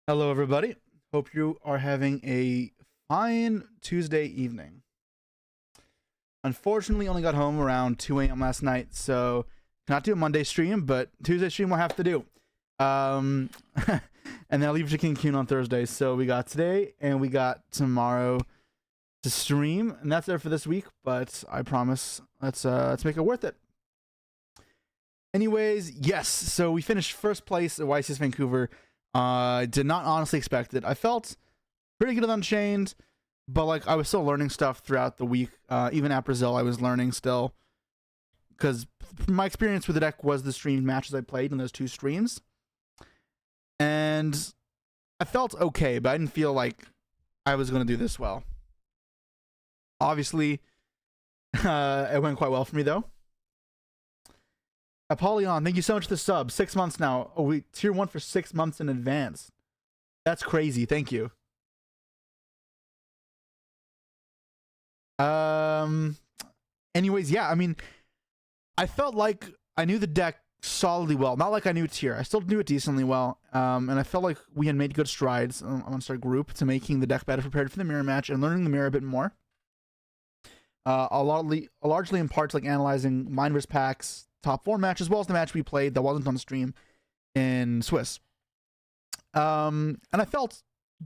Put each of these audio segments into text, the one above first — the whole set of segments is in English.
Hello, everybody. Hope you are having a fine Tuesday evening. Unfortunately, only got home around 2 a.m. last night, so cannot do a Monday stream, but Tuesday stream we'll have to do. And then I'll leave to King Kuhn on Thursday. So we got today and we got tomorrow to stream, and that's it for this week. But I promise, let's make it worth it. Anyways, yes. So we finished first place at YCS Vancouver. Did not honestly expect it. I felt pretty good at Unchained, but like I was still learning stuff throughout the week. Even at Brazil, I was learning still, because my experience with the deck was the streamed matches I played in those two streams, and I felt okay, but I didn't feel like I was going to do this well. Obviously, it went quite well for me though. Apollyon, thank you so much for the sub. 6 months now. Oh, we tier 1 for 6 months in advance. That's crazy. Thank you. Anyways, yeah, I mean, I felt like I knew the deck solidly well. Not like I knew tier. I still knew it decently well. And I felt like we had made good strides amongst our group to making the deck better prepared for the mirror match and learning the mirror a bit more. Largely in part to like analyzing Mind vs. Packs top 4 match, as well as the match we played that wasn't on the stream in Swiss. And I felt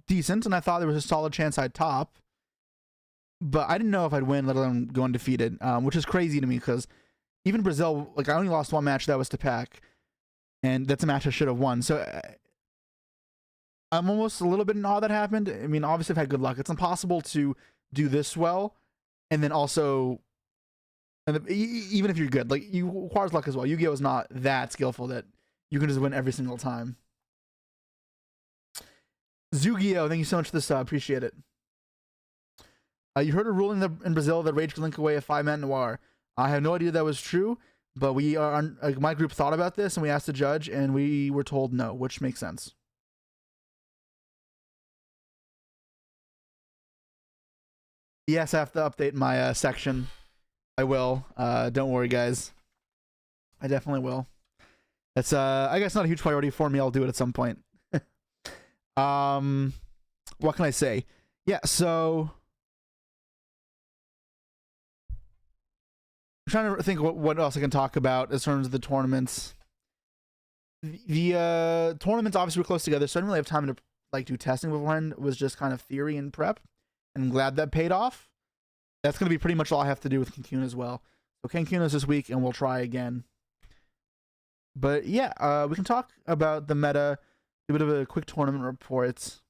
decent, and I thought there was a solid chance I'd top, but I didn't know if I'd win, let alone go undefeated, which is crazy to me, because even Brazil, like I only lost one match, that was to Pack, and that's a match I should have won. So I'm almost a little bit in awe that happened. I mean, obviously I've had good luck. It's impossible to do this well, and then also, and even if you're good, like you requires luck as well. Yu-Gi-Oh is not that skillful that you can just win every single time. Zugio, thank you so much for this. Appreciate it. You heard a ruling in Brazil that Rage could link away a 5-man Noir. I have no idea that was true, but we are like, my group thought about this and we asked the judge, and we were told no, which makes sense. Yes, I have to update my section. I will. Don't worry, guys. I definitely will. It's I guess not a huge priority for me. I'll do it at some point. What can I say? Yeah, so I'm trying to think what else I can talk about in terms of the tournaments. The tournaments obviously were close together, so I didn't really have time to like do testing beforehand. It was just kind of theory and prep, and I'm glad that paid off. That's going to be pretty much all I have to do with Cancun as well. So Cancun is this week, and we'll try again. But yeah, we can talk about the meta, a bit of a quick tournament report,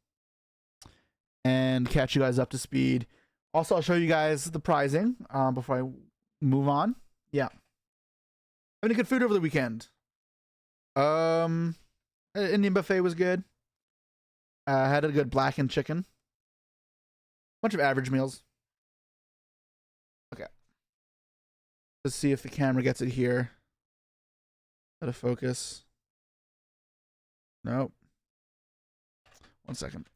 and catch you guys up to speed. Also, I'll show you guys the prizing before I move on. Yeah. Having good food over the weekend. Indian buffet was good. Had a good blackened chicken. Bunch of average meals. Okay. Let's see if the camera gets it here. Out of focus. Nope. 1 second.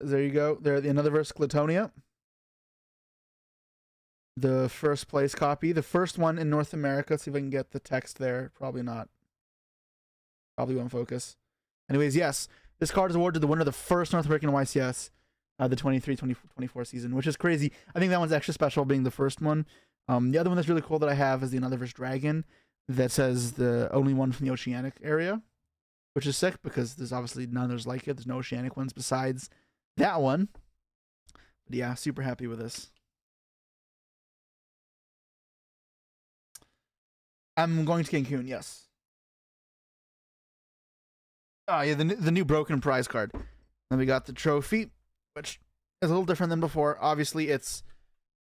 There you go. There, the another verse, Glatonia. The first place copy. The first one in North America. Let's see if I can get the text there. Probably not. Probably won't focus. Anyways, yes. This card is awarded to the winner of the first North American YCS, the 23-24 season, which is crazy. I think that one's extra special being the first one. The other one that's really cool that I have is the Another Verse Dragon that says the only one from the Oceanic area, which is sick because there's obviously none others like it. There's no Oceanic ones besides that one. But yeah, super happy with this. I'm going to Cancun, yes. Oh yeah, the new broken prize card. Then we got the trophy, which is a little different than before. Obviously, it's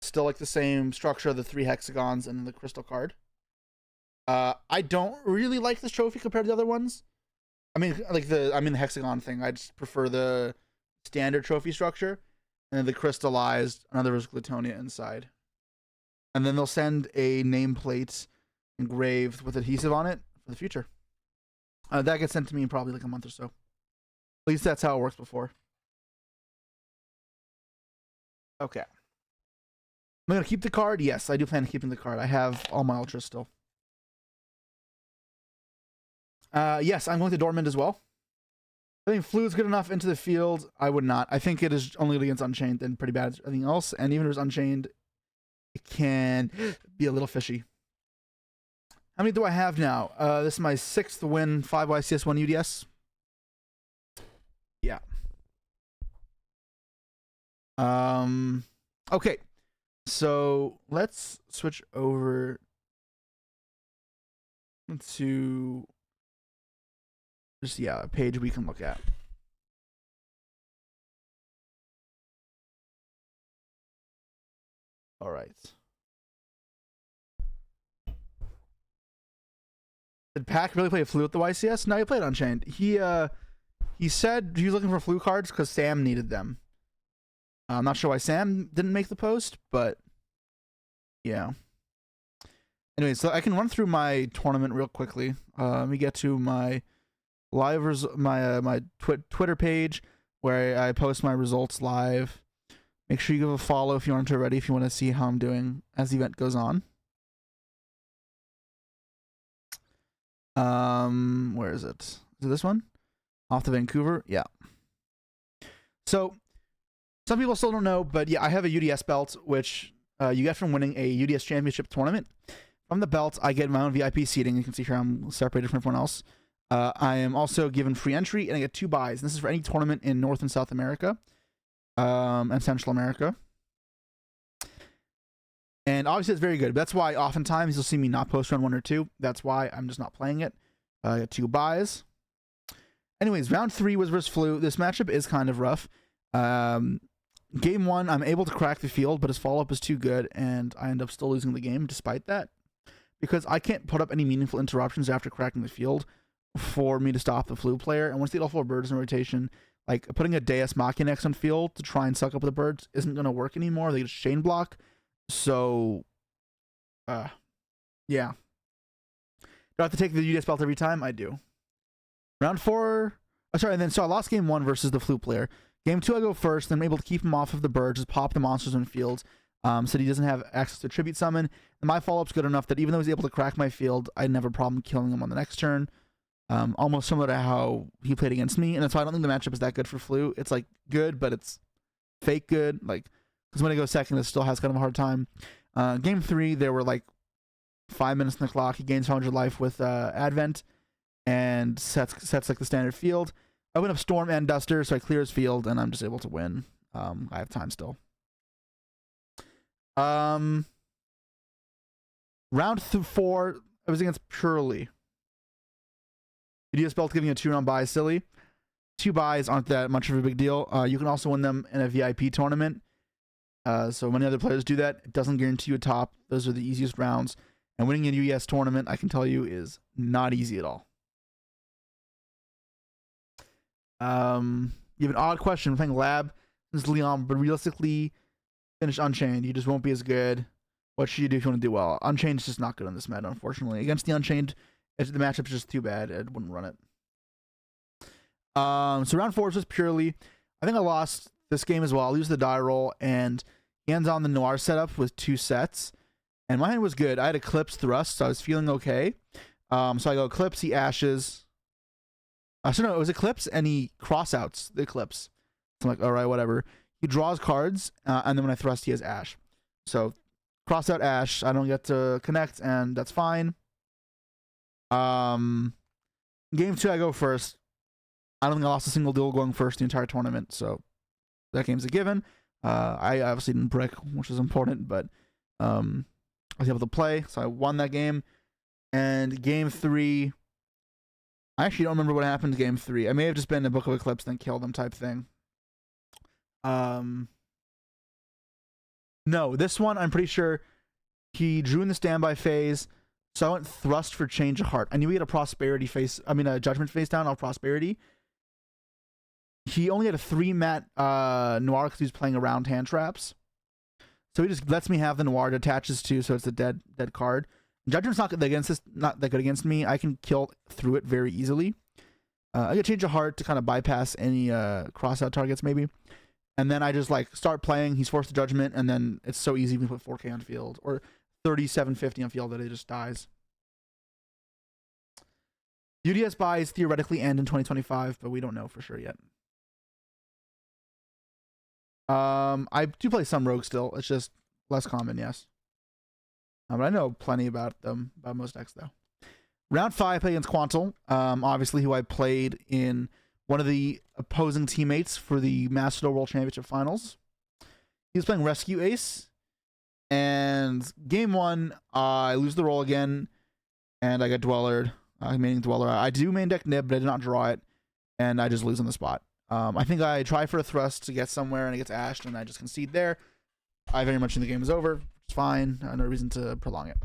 still like the same structure of the 3 hexagons and the crystal card. I don't really like this trophy compared to the other ones. I mean, like the hexagon thing. I just prefer the standard trophy structure, and then the crystallized Another Verse Glatonia inside. And then they'll send a nameplate engraved with adhesive on it for the future. That gets sent to me in probably like a month or so. At least that's how it works before. Okay. Am I going to keep the card? Yes, I do plan on keeping the card. I have all my ultras still. Yes, I'm going to Dortmund as well. I think Flu's good enough into the field. I would not. I think it is only against Unchained and pretty bad at everything else. And even if it's Unchained, it can be a little fishy. How many do I have now? This is my 6th win, 5 YCS, 1 UDS. Yeah. Okay. So let's switch over to just, a page we can look at. All right. Did Pack really play Flu at the YCS? No, he played Unchained. He said he was looking for Flu cards because Sam needed them. I'm not sure why Sam didn't make the post, but yeah. Anyway, so I can run through my tournament real quickly. Let me get to my my Twitter page where I post my results live. Make sure you give a follow if you aren't already, if you want to see how I'm doing as the event goes on. Where is it? Is it this one? Off to Vancouver? Yeah. So, some people still don't know, but yeah, I have a UDS belt, which you get from winning a UDS championship tournament. From the belt, I get my own VIP seating. You can see here I'm separated from everyone else. I am also given free entry, and I get 2 buys. And this is for any tournament in North and South America, and Central America. And obviously, it's very good. That's why oftentimes you'll see me not post round 1 or 2. That's why I'm just not playing it. I got 2 buys. Anyways, round 3 was versus Flu. This matchup is kind of rough. Game 1, I'm able to crack the field, but his follow-up is too good, and I end up still losing the game despite that. Because I can't put up any meaningful interruptions after cracking the field for me to stop the Flu player. And once they get all 4 birds in rotation, like putting a Deus Machina on field to try and suck up the birds isn't going to work anymore. They just chain block. So, yeah. Do I have to take the UDS belt every time? I do. Round 4. So I lost game 1 versus the Flu player. Game 2, I go first, and I'm able to keep him off of the birds, just pop the monsters in field, so that he doesn't have access to tribute summon. And my follow-up's good enough that even though he's able to crack my field, I didn't have a problem killing him on the next turn. Almost similar to how he played against me, and that's why I don't think the matchup is that good for Flu. It's like good, but it's fake good. Like, because when I go second, it still has kind of a hard time. Game 3, there were like 5 minutes on the clock. He gains 100 life with Advent and sets like the standard field. I win up Storm and Duster, so I clear his field, and I'm just able to win. I have time still. Round 4, I was against Purely. UDS belt giving a 2-round buy, silly. 2 buys aren't that much of a big deal. You can also win them in a VIP tournament. So many other players do that. It doesn't guarantee you a top. Those are the easiest rounds. And winning an UES tournament, I can tell you, is not easy at all. You have an odd question. I'm playing Lab since Leon, but realistically, finish Unchained. You just won't be as good. What should you do if you want to do well? Unchained is just not good on this meta, unfortunately. Against the Unchained, the matchup's just too bad. I wouldn't run it. So round 4 is just Purely. I think I lost this game as well. I'll use the die roll, and he ends on the Noir setup with 2 sets. And my hand was good. I had Eclipse Thrust, so I was feeling okay. So I go Eclipse, he Ashes. So no, it was Eclipse, and he cross-outs the Eclipse. So I'm like, all right, whatever. He draws cards, and then when I thrust, he has Ash. So cross-out Ash, I don't get to connect, and that's fine. Game 2, I go first. I don't think I lost a single duel going first the entire tournament, so that game's a given. I obviously didn't brick, which is important, but I was able to play, so I won that game. And game 3, I actually don't remember what happened to game 3. I may have just been a Book of Eclipse then kill them type thing. No, this one I'm pretty sure he drew in the standby phase, so I went thrust for Change of Heart. I knew he had a prosperity face. I mean a judgment face down off prosperity. He only had a 3-mat Noir because he was playing around hand traps. So he just lets me have the Noir, it attaches to, so it's a dead card. Judgment's not that good against me. I can kill through it very easily. I get Change of Heart to kind of bypass any cross-out targets maybe. And then I just like start playing, he's forced to Judgment, and then it's so easy to put 4K on field. Or 3750 on field that it just dies. UDS buys theoretically end in 2025, but we don't know for sure yet. I do play some rogue still. It's just less common, yes. But I know plenty about them, about most decks though. Round 5, I play against Quantal, obviously who I played in one of the opposing teammates for the Master World Championship Finals. He was playing Rescue Ace, and game 1, I lose the roll again, and I get Dwellered. Maining Dweller. I do main deck Nib, but I did not draw it, and I just lose on the spot. I think I try for a thrust to get somewhere, and it gets ashed, and I just concede there. I very much think the game is over. It's fine. No reason to prolong it.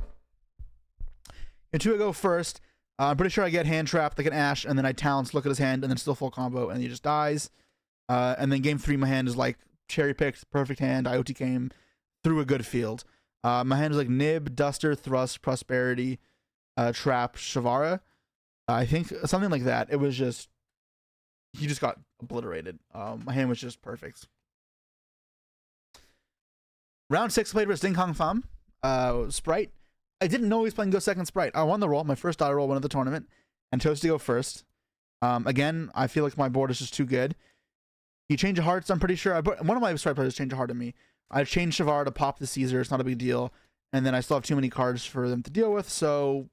In 2, I go first. I'm pretty sure I get hand trapped, like an ash, and then I talents, look at his hand, and then still full combo, and he just dies. And then game 3, my hand is like cherry picked, perfect hand. I OTK him through a good field. My hand is like Nib, Duster, Thrust, Prosperity, Trap, Shavara. I think something like that. It was just, he just got obliterated. My hand was just perfect. Round 6, played versus Ding Kong Pham. Sprite. I didn't know he was playing Go Second Sprite. I won the roll, my first die roll, won of the tournament, and chose to go first. Again, I feel like my board is just too good. He changed hearts, I'm pretty sure. One of my Sprite players changed a heart to me. I changed Shavar to pop the Caesar, it's not a big deal. And then I still have too many cards for them to deal with, so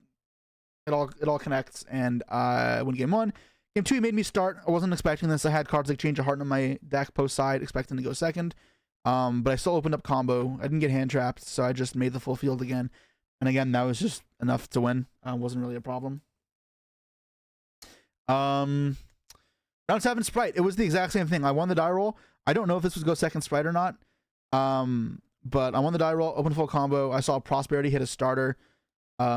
it all connects, and I win game 1. Game 2, he made me start. I wasn't expecting this. I had cards like Change of Heart on my deck post side, expecting to go second. But I still opened up combo. I didn't get hand trapped, so I just made the full field again. And again, that was just enough to win. Wasn't really a problem. Round 7, Sprite. It was the exact same thing. I won the die roll. I don't know if this was Go Second Sprite or not. But I won the die roll, opened full combo. I saw Prosperity hit a starter.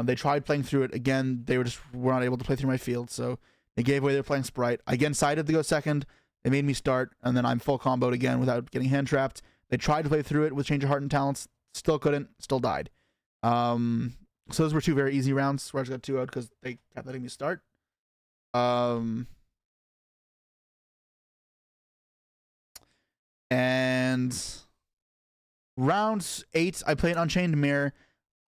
They tried playing through it. Again, they were not able to play through my field, so they gave away their playing Sprite. I again sided to go second. They made me start, and then I'm full comboed again without getting hand trapped. They tried to play through it with Change of Heart and Talents. Still couldn't. Still died. So those were 2 very easy rounds where I just got 2 out because they kept letting me start. And round 8, I played Unchained Mirror.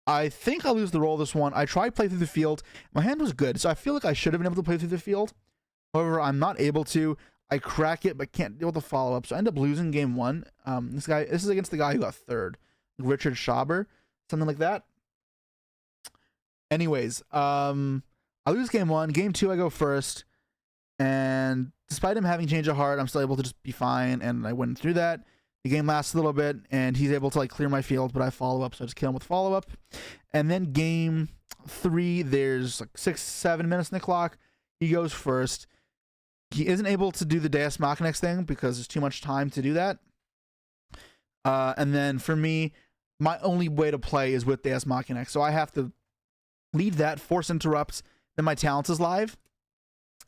I think I lose the roll this one. I tried to play through the field. My hand was good, so I feel like I should have been able to play through the field. However, I'm not able to. I crack it, but can't deal with the follow-up, so I end up losing game 1. This is against the guy who got 3rd. Richard Schaber, something like that. Anyways, I lose game 1. Game 2, I go first. And despite him having Change of Heart, I'm still able to just be fine, and I win through that. The game lasts a little bit, and he's able to like clear my field, but I follow up, so I just kill him with follow up. And then game 3, there's like 6-7 minutes in the clock. He goes first. He isn't able to do the Deus Machina's thing because there's too much time to do that. And then for me, my only way to play is with Deus Machina, so I have to lead that, force interrupts. Then my Talents is live.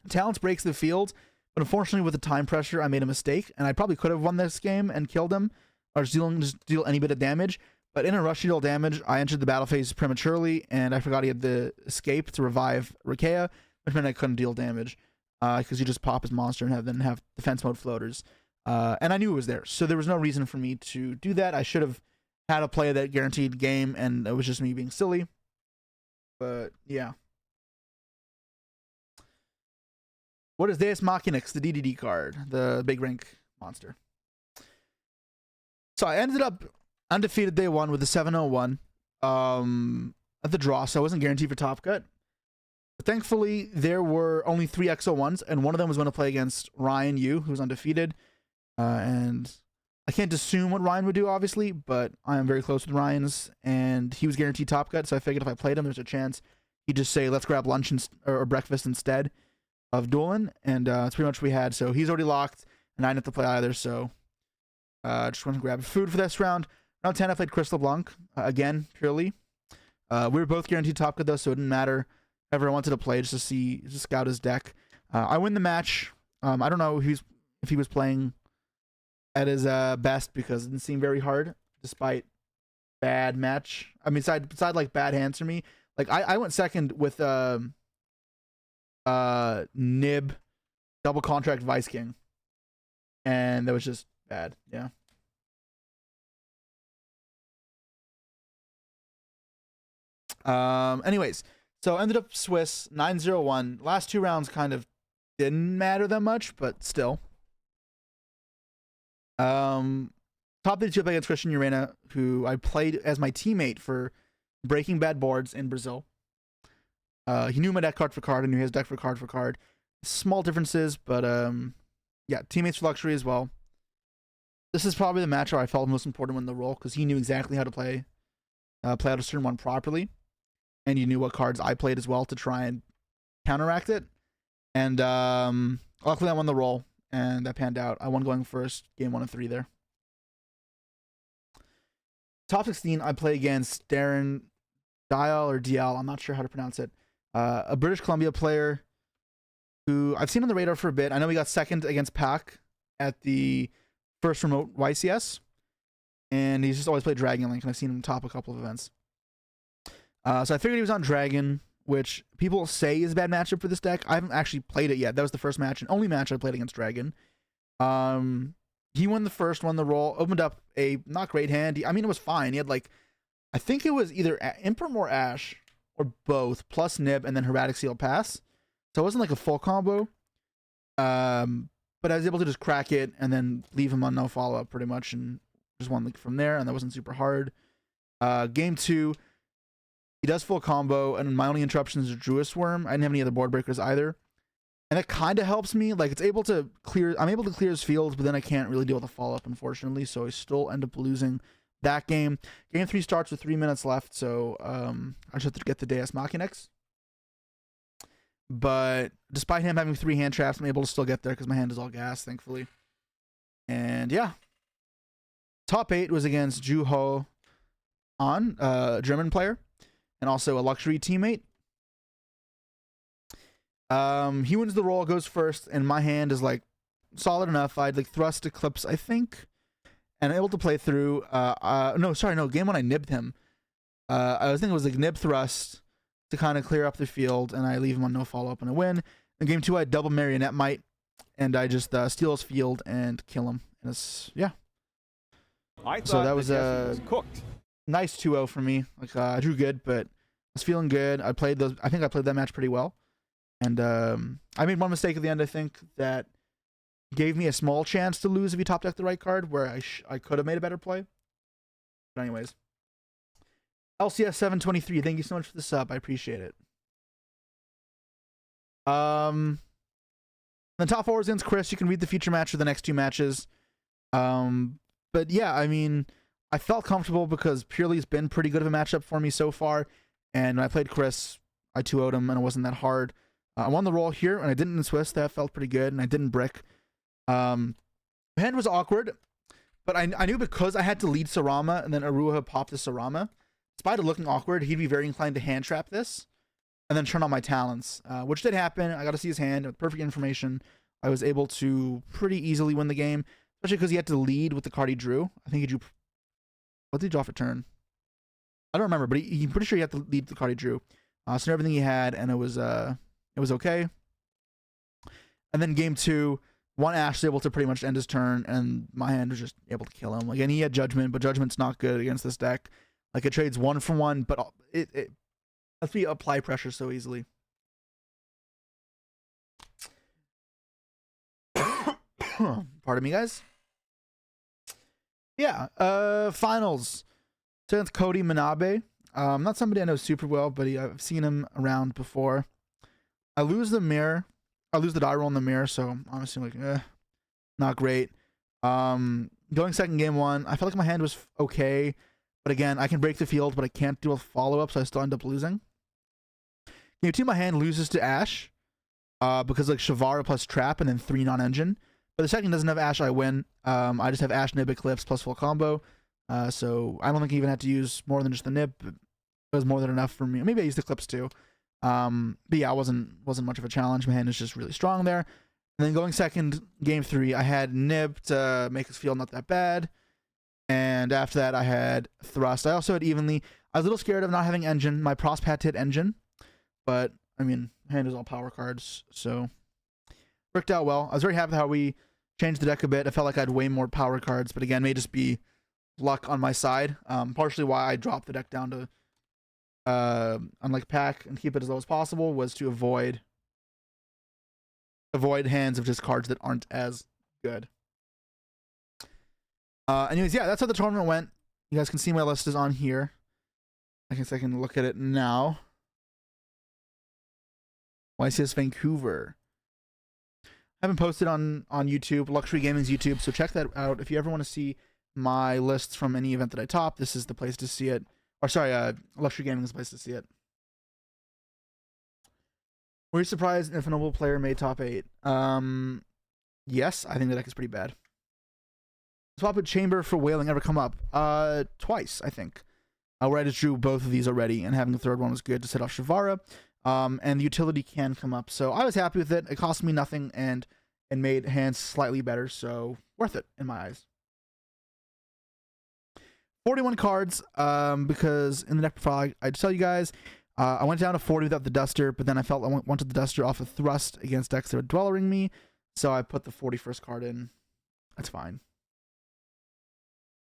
Talents breaks the field. But unfortunately, with the time pressure, I made a mistake, and I probably could have won this game and killed him, or just deal any bit of damage. But in a rush to deal damage, I entered the battle phase prematurely, and I forgot he had the escape to revive Rikea, which meant I couldn't deal damage, because you just pop his monster and then have defense mode floaters. And I knew it was there, so there was no reason for me to do that. I should have had a play that guaranteed game, and it was just me being silly. But yeah. What is Deus Machina's, the DDD card, the big rank monster? So I ended up undefeated day 1 with a 701 at the draw, so I wasn't guaranteed for top cut. But thankfully, there were only 3 XO1s, and one of them was going to play against Ryan Yu, who's undefeated. And I can't assume what Ryan would do, obviously, but I am very close with Ryan's, and he was guaranteed top cut, so I figured if I played him, there's a chance he'd just say, let's grab lunch or breakfast instead of dueling, and that's pretty much what we had. So he's already locked, and I didn't have to play either, so just went to grab food for this round. Round 10, I played Crystal Blanc, again, purely. We were both guaranteed top cut, though, so it didn't matter. Ever I wanted to play just to scout his deck. I win the match. I don't know if he was playing at his best, because it didn't seem very hard, despite bad match. I mean, beside like bad hands for me. Like I went second with Nib, double contract Vice King, and that was just bad. Yeah. Anyways, So ended up Swiss 9-0-1. Last two rounds kind of didn't matter that much, but still. Top 32 against Christian Urena, who I played as my teammate for Breaking Bad boards in Brazil. He knew my deck card for card. I knew his deck for card for card. Small differences, but yeah, teammates for luxury as well. This is probably the match where I felt most important when the role, because he knew exactly how to play out a certain one properly, and you knew what cards I played as well to try and counteract it. And luckily I won the role, and that panned out. I won going first, game 1 of 3 there. Top 16, I play against Darren Dial or Dial, I'm not sure how to pronounce it. A British Columbia player who I've seen on the radar for a bit. I know he got second against Pac at the first remote YCS, and he's just always played Dragon Link, and I've seen him top a couple of events. So I figured he was on Dragon, which people say is a bad matchup for this deck. I haven't actually played it yet. That was the first match and only match I played against Dragon. He won the first, won the roll, opened up a not great hand. I mean, it was fine. He had like, I think it was either Imperm or Ash, or both, plus Nib, and then Herbatic Seal pass. So it wasn't like a full combo. But I was able to just crack it and then leave him on no follow-up pretty much, and just won from there, and that wasn't super hard. Game 2, he does full combo, and my only interruption is a Druid Worm. I didn't have any other board breakers either. And that kind of helps me. Like, it's able to clear, I'm able to clear his fields, but then I can't really deal with the follow-up, unfortunately, so I still end up losing that game. Game 3 starts with 3 minutes left, so I just have to get the Deus Machinex. But despite him having 3 hand traps, I'm able to still get there because my hand is all gas, thankfully. And yeah. Top 8 was against Ju Ho An, a German player, and also a luxury teammate. He wins the roll, goes first, and my hand is like solid enough. I'd like thrust Eclipse, I think, and able to play through. No, game 1 I nibbed him. I was thinking it was like nib thrust to kind of clear up the field, and I leave him on no follow up and I win. In game 2, I double Marionette Might, and I just steal his field and kill him. And it's, yeah. So that was a nice 2-0 for me. Like I drew good, but I was feeling good. I think I played that match pretty well. And I made one mistake at the end, I think, that gave me a small chance to lose if he top decked the right card, where I could have made a better play. But anyways. LCS 723, thank you so much for the sub. I appreciate it. The top 4 was against Chris. You can read the feature match for the next 2 matches. But yeah, I mean, I felt comfortable because purely it's been pretty good of a matchup for me so far. And when I played Chris, I 2-0'd him, and it wasn't that hard. I won the roll here, and I didn't in Swiss. That felt pretty good, and I didn't brick. My hand was awkward, but I knew because I had to lead Sarama, and then Aruha popped the Sarama. Despite it looking awkward, he'd be very inclined to hand trap this, and then turn on my talents, which did happen. I got to see his hand with perfect information. I was able to pretty easily win the game, especially because he had to lead with the card he drew. I think he drew... What did he draw for turn? I don't remember, but he's pretty sure he had to lead the card he drew. So everything he had, and it was okay. And then game 2, one Ash was able to pretty much end his turn, and my hand was just able to kill him. Again, he had Judgment, but Judgment's not good against this deck. Like, it trades 1 for 1, but it lets me apply pressure so easily. Pardon me, guys. Yeah, finals. So against Cody Manabe. Not somebody I know super well, but I've seen him around before. I lose the mirror. I lose the die roll in the mirror, so honestly, like, not great. Going second game 1, I felt like my hand was okay, but again, I can break the field, but I can't do a follow-up, so I still end up losing. Game 2, my hand loses to Ash, because like Shavara plus Trap and then 3 non-engine. But the second doesn't have Ash, I win. I just have Ash, Nib, Eclipse plus full combo. So I don't think I even had to use more than just the Nib. It was more than enough for me. Maybe I used Eclipse too. But yeah, it wasn't much of a challenge. My hand is just really strong there. And then going second, game 3, I had Nib to make his field not that bad. And after that, I had Thrust. I also had Evenly. I was a little scared of not having Engine. My Prosp had to hit Engine. But, I mean, my hand is all power cards. So, worked out well. I was very happy with how we changed the deck a bit. I felt like I had way more power cards. But again, may just be luck on my side. Partially why I dropped the deck down to unlike pack and keep it as low as possible, was to avoid hands of just cards that aren't as good. Anyways, yeah, that's how the tournament went. You guys can see my list is on here. I guess I can look at it now. YCS Vancouver. I haven't posted on YouTube, Luxury Gaming's YouTube, so check that out. If you ever want to see my lists from any event that I top, this is the place to see it. Or sorry, Luxury Gaming is the place to see it. Were you surprised if a noble player made top 8? Yes, I think the deck is pretty bad. Swap with Chamber for Wailing ever come up? Twice, I think. Where I just drew both of these already, and having a third one was good to set off Shavara. And the utility can come up, so I was happy with it. It cost me nothing, and it made hands slightly better, so worth it in my eyes. 41 cards, because in the deck profile, I tell you guys, I went down to 40 without the Duster, but then I felt I wanted the Duster off of Thrust against decks that would Dwellering me, so I put the 41st card in. That's fine.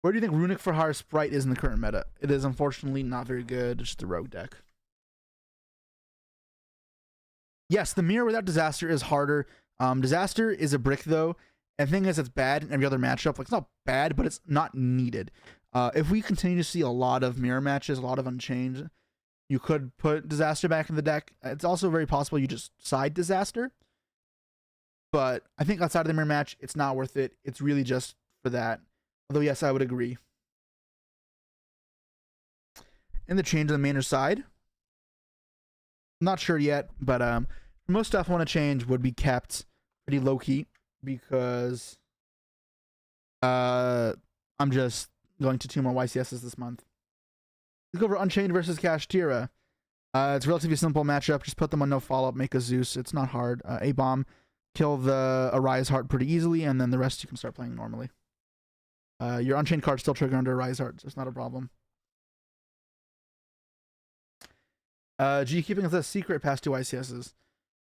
Where do you think Runic for Hire Sprite is in the current meta? It is unfortunately not very good. It's just a rogue deck. Yes, the mirror without Disaster is harder. Disaster is a brick though, and the thing is, it's bad in every other matchup. Like, it's not bad, but it's not needed. If we continue to see a lot of mirror matches, a lot of Unchained, you could put Disaster back in the deck. It's also very possible you just side Disaster. But I think outside of the mirror match, it's not worth it. It's really just for that. Although, yes, I would agree. And the change on the mainer side. Not sure yet, but most stuff I want to change would be kept pretty low-key because I'm just going to 2 more YCSs this month. Let's go over Unchained versus Kashtira. It's a relatively simple matchup. Just put them on no follow-up, make a Zeus. It's not hard. A-bomb, kill the Arise Heart pretty easily, and then the rest you can start playing normally. Your Unchained cards still trigger under Arise Heart, so it's not a problem. G keeping us a secret past 2 ICSs.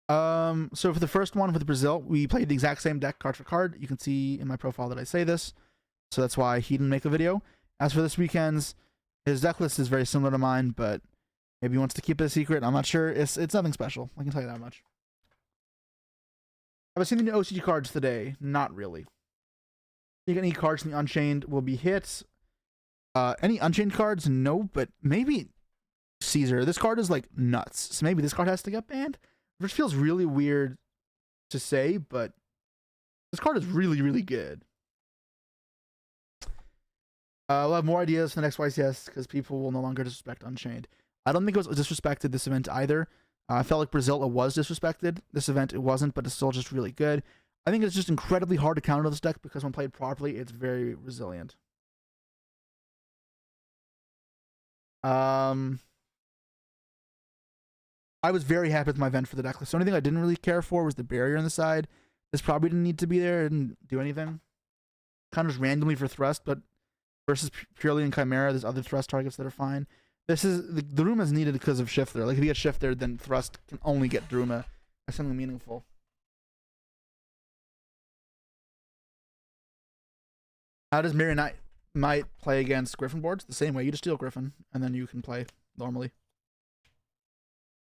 So for the first one with Brazil, we played the exact same deck card for card. You can see in my profile that I say this, so that's why he didn't make a video. As for this weekend's, his deck list is very similar to mine, but maybe he wants to keep it a secret. I'm not sure. It's nothing special. I can tell you that much. Have I seen any OCG cards today? Not really. You get any cards from the Unchained will be hits. Any Unchained cards? No, but maybe Caesar. This card is like nuts, so maybe this card has to get banned, which feels really weird to say, but this card is really, really good. We'll have more ideas for the next YCS because people will no longer disrespect Unchained. I don't think it was disrespected this event either. I felt like Brazil was disrespected. This event it wasn't, but it's still just really good. I think it's just incredibly hard to counter this deck because when played properly, it's very resilient. I was very happy with my event for the deck list. The only thing I didn't really care for was the barrier on the side. This probably didn't need to be there. It didn't do anything. Kind of just randomly for thrust, but versus purely in Chimera, there's other thrust targets that are fine. This is the Daruma is needed because of Shifter. Like if you get Shifter, then thrust can only get Daruma as something meaningful. How does Mirror Knight might play against Griffin boards? The same way. You just steal Griffin, and then you can play normally.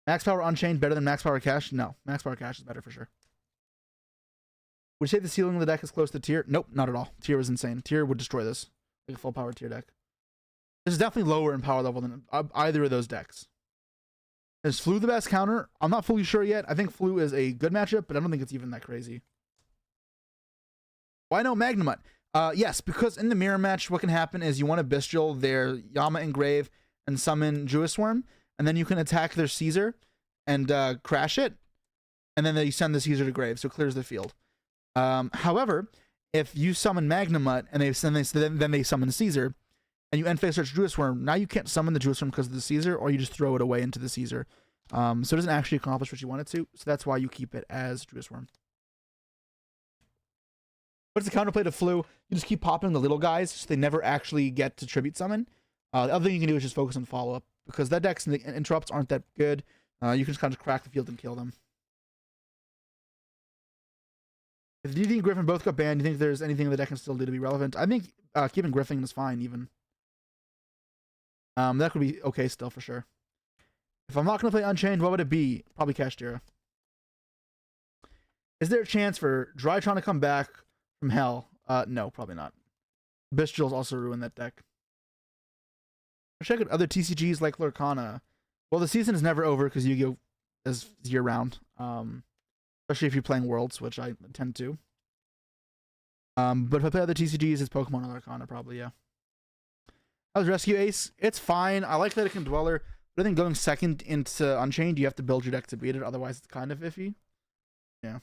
Max Power Unchained better than Max Power Cash? No. Max Power Cash is better for sure. Would you say the ceiling of the deck is close to Tier? Nope, not at all. Tier was insane. Tier would destroy this. Like a full power Tier deck. This is definitely lower in power level than either of those decks. Is Flu the best counter? I'm not fully sure yet. I think Flu is a good matchup, but I don't think it's even that crazy. Why no Magnamut? Yes, because in the mirror match, what can happen is you want to Bestial their Yama Engrave and summon Jewess Worm, and then you can attack their Caesar and crash it, and then they send the Caesar to grave, so it clears the field. However, if you summon Magnamut and then they summon Caesar, and you end phase search Jewess Worm, now you can't summon the Jewess Worm because of the Caesar, or you just throw it away into the Caesar. So it doesn't actually accomplish what you want it to, so that's why you keep it as Jewess Worm. What's the counterplay to Flu? You just keep popping the little guys, so they never actually get to tribute summon. The other thing you can do is just focus on follow-up, because that deck's interrupts aren't that good. You can just kind of crack the field and kill them. If DD and Griffin both got banned, do you think there's anything the deck can still do to be relevant? I think keeping Griffin is fine, even. That could be okay still, for sure. If I'm not going to play Unchained, what would it be? Probably Kashtira. Is there a chance for Drytron to come back from hell? No, probably not. Bestials also ruin that deck. Check out other TCGs like Lurkana. Well, the season is never over because Yu-Gi-Oh! Is year-round. Especially if you're playing Worlds, which I tend to. But if I play other TCGs, it's Pokemon and Lurkana, probably, yeah. How's Rescue Ace? It's fine. I like that it can Dweller. But I think going second into Unchained, you have to build your deck to beat it. Otherwise, it's kind of iffy. Yeah.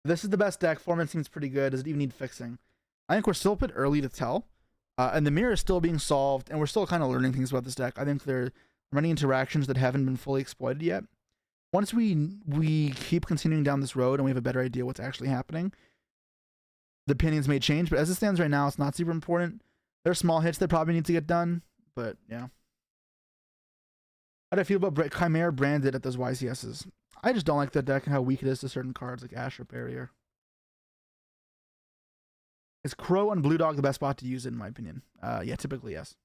This is the best deck. Format seems pretty good. Does it even need fixing? I think we're still a bit early to tell. And the mirror is still being solved, and we're still kind of learning things about this deck. I think there are many interactions that haven't been fully exploited yet. Once we keep continuing down this road and we have a better idea what's actually happening, the opinions may change. But as it stands right now, it's not super important. There are small hits that probably need to get done, but yeah. How do I feel about Chimera branded at those YCSs? I just don't like that deck and how weak it is to certain cards like Ash or Barrier. Is Crow and Blue Dog the best spot to use it, in my opinion? Yeah, typically, yes.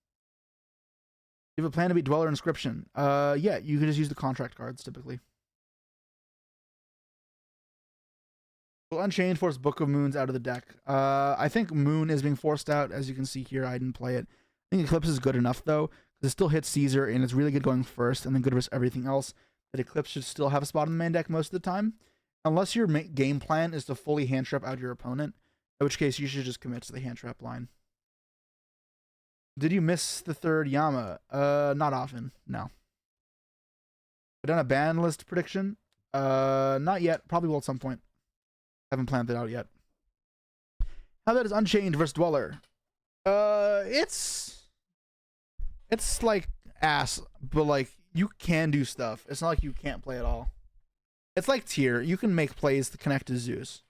You have a plan to beat Dweller Inscription? Yeah, you can just use the contract cards, typically. Will Unchained force Book of Moons out of the deck? I think Moon is being forced out. As you can see here, I didn't play it. I think Eclipse is good enough, though. It still hits Caesar, and it's really good going first, and then good versus everything else. That Eclipse should still have a spot in the main deck most of the time. Unless your game plan is to fully hand trap out your opponent. In which case, you should just commit to the hand trap line. Did you miss the third Yama? Not often, no. I've done a ban list prediction? Not yet. Probably will at some point. Haven't planned it out yet. How that is Unchained versus Dweller? It's like ass, but like you can do stuff. It's not like you can't play at all. It's like tier. You can make plays to connect to Zeus.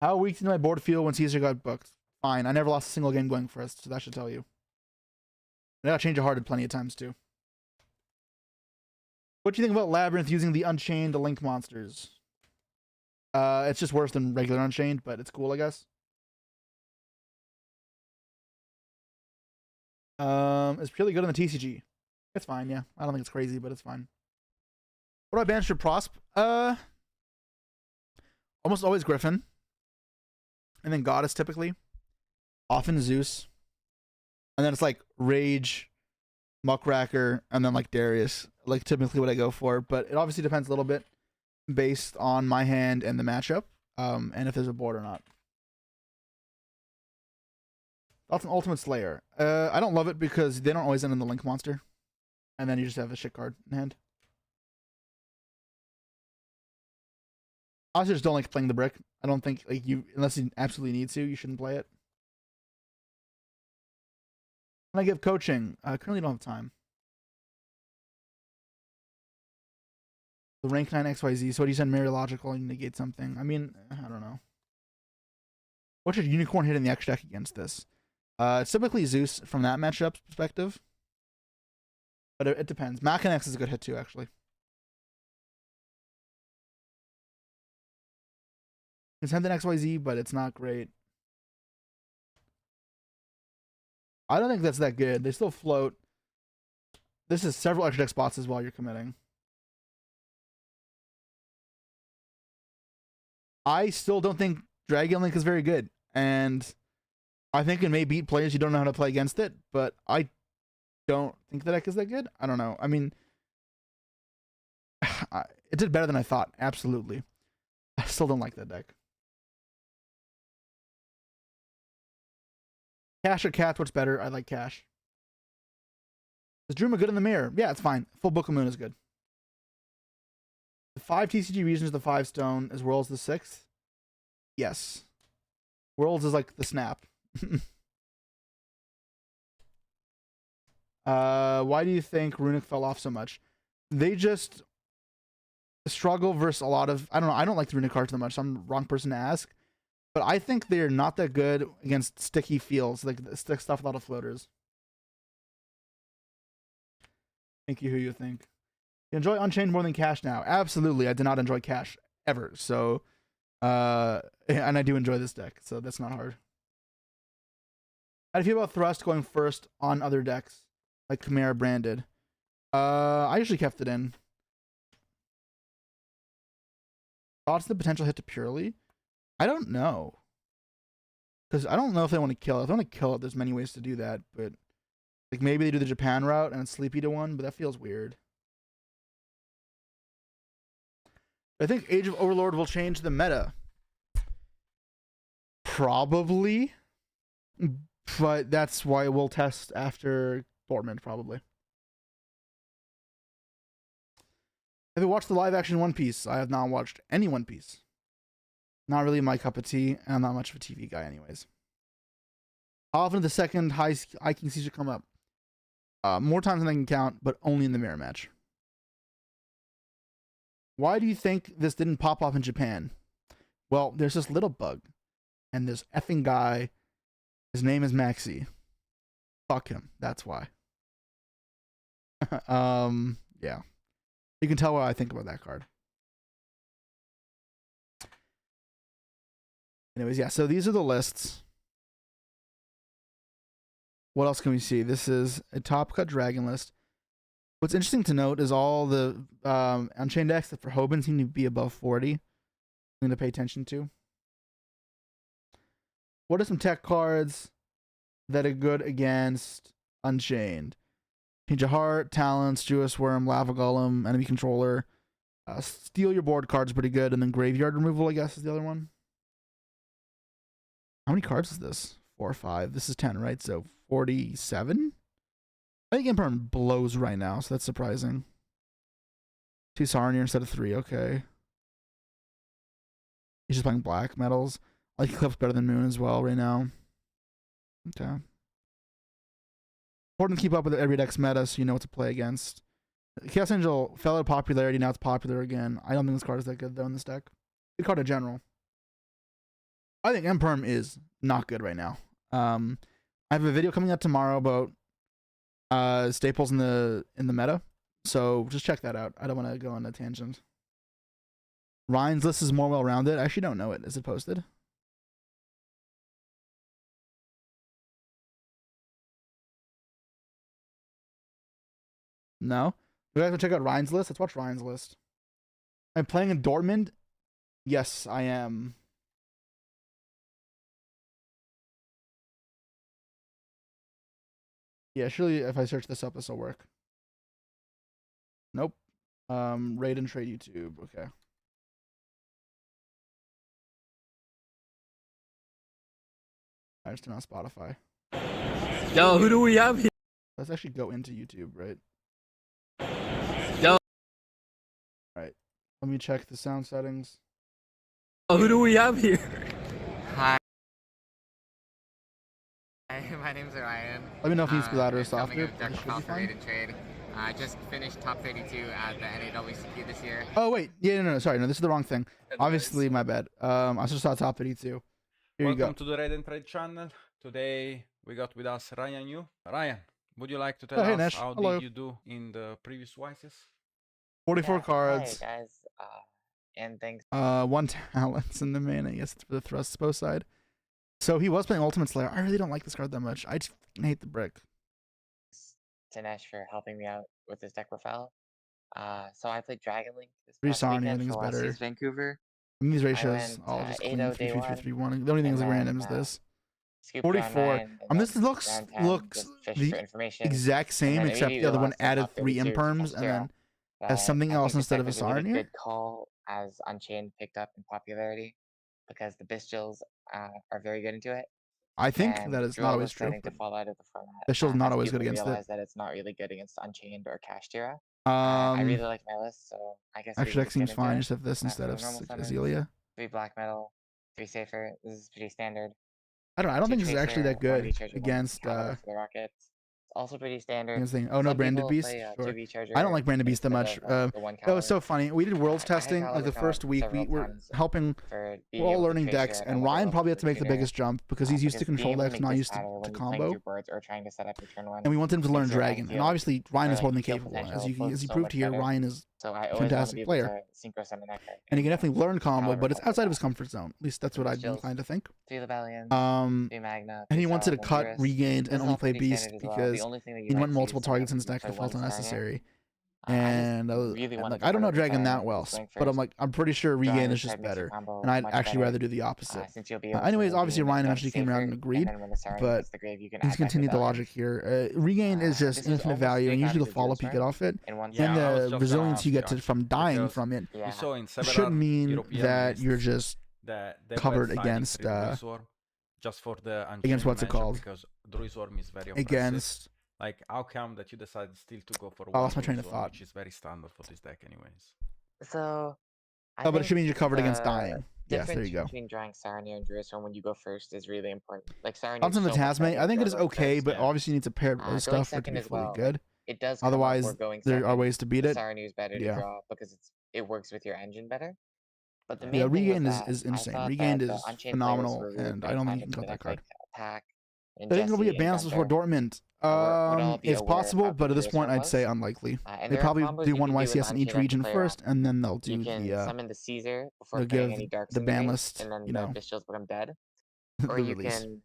How weak did my board feel when Caesar got booked? Fine. I never lost a single game going first, so that should tell you. I got Change of Hearted plenty of times too. What do you think about Labyrinth using the Unchained Link monsters? It's just worse than regular Unchained, but it's cool, I guess. It's purely good on the TCG. It's fine, yeah. I don't think it's crazy, but it's fine. What do I banish for Prosp? Almost always Griffin. And then Goddess typically. Often Zeus. And then it's like Rage, Muckracker, and then like Darius. Like typically what I go for. But it obviously depends a little bit based on my hand and the matchup. And if there's a board or not. That's an Ultimate Slayer. I don't love it because they don't always end in the Link monster. And then you just have a shit card in hand. I also just don't like playing the brick. I don't think like unless you absolutely need to, you shouldn't play it. When I give coaching, I currently don't have time. The rank 9 XYZ. So what do you send Mariological and negate something? I mean, I don't know. What should Unicorn hit in the X deck against this? It's typically Zeus from that matchup perspective. But it depends. Machinex is a good hit too, actually. It's send an XYZ, but it's not great. I don't think that's that good. They still float. This is several extra deck spots as well you're committing. I still don't think Dragon Link is very good. And I think it may beat players you don't know how to play against it, but I don't think the deck is that good. I don't know. I mean, it did better than I thought. Absolutely. I still don't like that deck. Cash or Cats, what's better? I like Cash. Is Druma good in the mirror? Yeah, it's fine. Full Book of Moon is good. The 5 TCG regions, the 5 stone. Is Worlds the 6th? Yes. Worlds is like the snap. Why do you think Runic fell off so much? They just struggle versus a lot of... I don't know. I don't like the Runic cards that much, so I'm the wrong person to ask. But I think they're not that good against sticky fields, like stick stuff with a lot of floaters. Thank you, who you think. You enjoy Unchained more than Cash now? Absolutely. I did not enjoy Cash ever. So, and I do enjoy this deck, so that's not hard. How do you feel about Thrust going first on other decks? like Chimera branded. I usually kept it in. Thoughts the potential hit to purely? I don't know. Because I don't know if they want to kill it. If they want to kill it, there's many ways to do that. But like maybe they do the Japan route and it's Sleepy to 1, but that feels weird. I think Age of Overlord will change the meta. Probably. But that's why we'll test after Dortmund, probably. Have you watched the live action One Piece? I have not watched any One Piece. Not really my cup of tea, and I'm not much of a TV guy anyways. How often did the second High King Caesar come up? More times than I can count, but only in the mirror match. Why do you think this didn't pop off in Japan? Well, there's this little bug, and this effing guy, his name is Maxi. Fuck him, that's why. Yeah. You can tell what I think about that card. Anyways, yeah, so these are the lists. What else can we see? This is a top cut dragon list. What's interesting to note is all the Unchained decks that for Hoban seem to be above 40. Something to pay attention to. What are some tech cards that are good against Unchained? Change of Heart, Talents, Jewess Worm, Lava Golem, Enemy Controller. Steal Your Board card's pretty good, and then Graveyard Removal, I guess, is the other one. How many cards is this? 4 or 5. This is 10, right? So 47? I think Emperor blows right now, so that's surprising. 2 Sarnier instead of 3, okay. He's just playing black metals. I like Eclipse better than Moon as well right now. Okay. Important to keep up with every deck's meta so you know what to play against. Chaos Angel fell out of popularity, now it's popular again. I don't think this card is that good though in this deck. Good card in general. I think Emperor is not good right now. I have a video coming out tomorrow about staples in the meta. So just check that out. I don't want to go on a tangent. Ryan's list is more well-rounded. I actually don't know it. Is it posted? No? You guys want to check out Ryan's list? Let's watch Ryan's list. I'm playing in Dortmund? Yes, I am. Yeah, surely if I search this up, this will work. Nope. Raid and trade YouTube. Okay. I just turn on Spotify. Yo, who do we have here? Let's actually go into YouTube, right? Yo. Alright. Let me check the sound settings. Oh, who do we have here? Hi, my name's Ryan. Let me know if it needs to be louder or softer. Trade and trade. I just finished top 32 at the NAWCP this year. Oh wait, yeah, no, sorry, no, this is the wrong thing. Obviously, my bad. I just saw top 32. Here you go. Welcome to the Raid and Trade channel. Today we got with us Ryan Yu. Ryan, would you like to tell hey, us Nash. how Hello. did you do in the previous vices? 44 cards. Hi guys, and thanks. 1 talents in the main. I guess it's for the thrust bow side. So he was playing Ultimate Slayer. I really don't like this card that much. I just hate the brick. To Nash for helping me out with this deck profile. So I played Dragon Link this Three past Sarnia, I weekend think for is better. Lost Vancouver. I mean, these I ratios went, all just 8-0 clean day 3 3 3 one, 3 1. The only thing and that's then, random is this. Scooped round 44. 9, and This then looks round 10, just fished the for information. exact same, then except the other one immediately added lost 3 32 to imperms and then Castera. has something I else think this instead deck of a was a really Sarnier. good call as Unchained picked up in popularity because the Bestials are very good into it. I think And that is Drill not always was true. starting to fall out of the format. Bestial's not as always good people against it. realize that it's not really good against Unchained or Castera. I really like my list, so I guess we Actually, can that seems just get into fine. it. Just have this For instead the of normal summons, Azealia. 3 black metal, 3 safer. This is pretty standard. I don't know. I don't 2 think this is actually tracer, that 1 good V-charger, 1 against Caliber for the rockets. It's also pretty standard. against thing. Oh no, Some Branded people Beast. play, Sure. 2 V-charger I don't like Branded Beast that much. instead of, the 1 That was Caliber. so funny. We did Worlds I had testing like Caliber the come first up week. We several were times helping. for We're being all able to learning tracer decks, at and another Ryan level probably for had to make the tuner. biggest jump because he's used to Because being control able to decks, make not this used to matter when you're combo. playing through boards or trying to set up your turn 1. And we wanted him to learn makes your Dragon, and field obviously Ryan or is more like than field capable. potential As flows he so proved much here, better. Ryan is So I a always want to fantastic be able player, to synchro summon that card. and he can definitely learn combo, Caliber but it's comes with outside of his that. comfort zone. At least that's what I'd be Bestials, inclined to think. 3 Lebellions, 3 Magna, And 3 he wanted to Salamanders. cut, regained, This and is only all play pretty Beast standard as well. because only thing that you He might went see multiple is someone targets in his who deck. play I felt one Sarnia. unnecessary. I just And, really and want like to I don't know cover the Dragon that Sarnia well, who's going but I'm first. like I'm pretty sure Drawing Regain this is just card makes your better, combo and I'd much actually better, rather do the opposite. since you'll be able to Anyways, obviously intervene Ryan instead of eventually came around safer, and and agreed, then when the Sarnia but hits the grave, you can he's add that continued the rebellion. logic here. Regain is just This was infinite almost value, and 3 usually the copies of follow-up you get Geostorm off it, in one and set. Yeah, I was the just resilience you gonna get ask you from dying because from it we Yeah. saw in should several mean European that you're lists just that they covered were siding against with Druisworm just for the against Unchained what's it dimension called? because Druisworm is very oppressive. Against Like, how come that you decided still to go for I one lost my train of Druisworm, thought. which is very standard for this deck anyways? So, I Oh, but it think should mean you're covered against the dying. Yes, there difference you go. between drawing Sarnia and Geostorm when you go first is really important. Like, Sarnia is Johnson so much Fantasme, better I to think draw it is going okay, first. but Yeah. obviously you need to pair it with other Going stuff for it to second be as fully well. Like, good. it does come up Otherwise, where going there are second, ways to beat the it. Sarnia is better to Yeah. draw because it works with your engine better. But the Yeah. main Yeah, thing was Regain that is I insane. thought Regained that the is Unchained players phenomenal, were really and I great don't think you matchups can for cut that decks like card. Attack and I think it'll be a Jesse and balance before Gunther, Dortmund. would all be It's aware of possible, how but good at this point, Geostorm I'd say was. unlikely. And They there are probably combos do you one can do with YCS in each Unchained region Player first, on. and then they'll You do can summon the Caesar before they'll putting give any darks the in the ban grave, list, and then you the know, Bestials become dead. the Or you release. can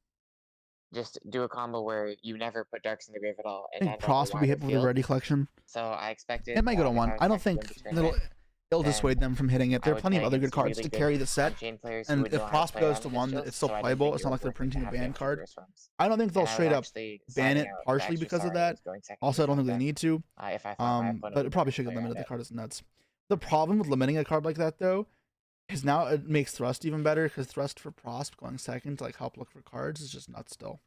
just do a combo where you never put darks in the grave at all I and think end on Prost the will be wider hit with the field. ready collection. So I expected It might go to if one. I was I don't next to think win the tournament, it'll then dissuade them from hitting it. I There are would plenty of play other good against cards really to carry good the set. Unchained players who And would if know how to Prost play goes around to the one, Bestials, it's still so I didn't playable. think It's it not was like they're worth it to printing a have the ban extra card. Geostorms. I don't think they'll And I was straight up actually ban siding it out the partially extra because of Sarnia that. was going second Also, I against don't my think they deck, need to. if I thought my opponent But it would probably have should get play around limited. The it. card is nuts. The problem with limiting a card like that, though, is now it makes Thrust even better because Thrust for Prosp going second to like help look for cards is just nuts still.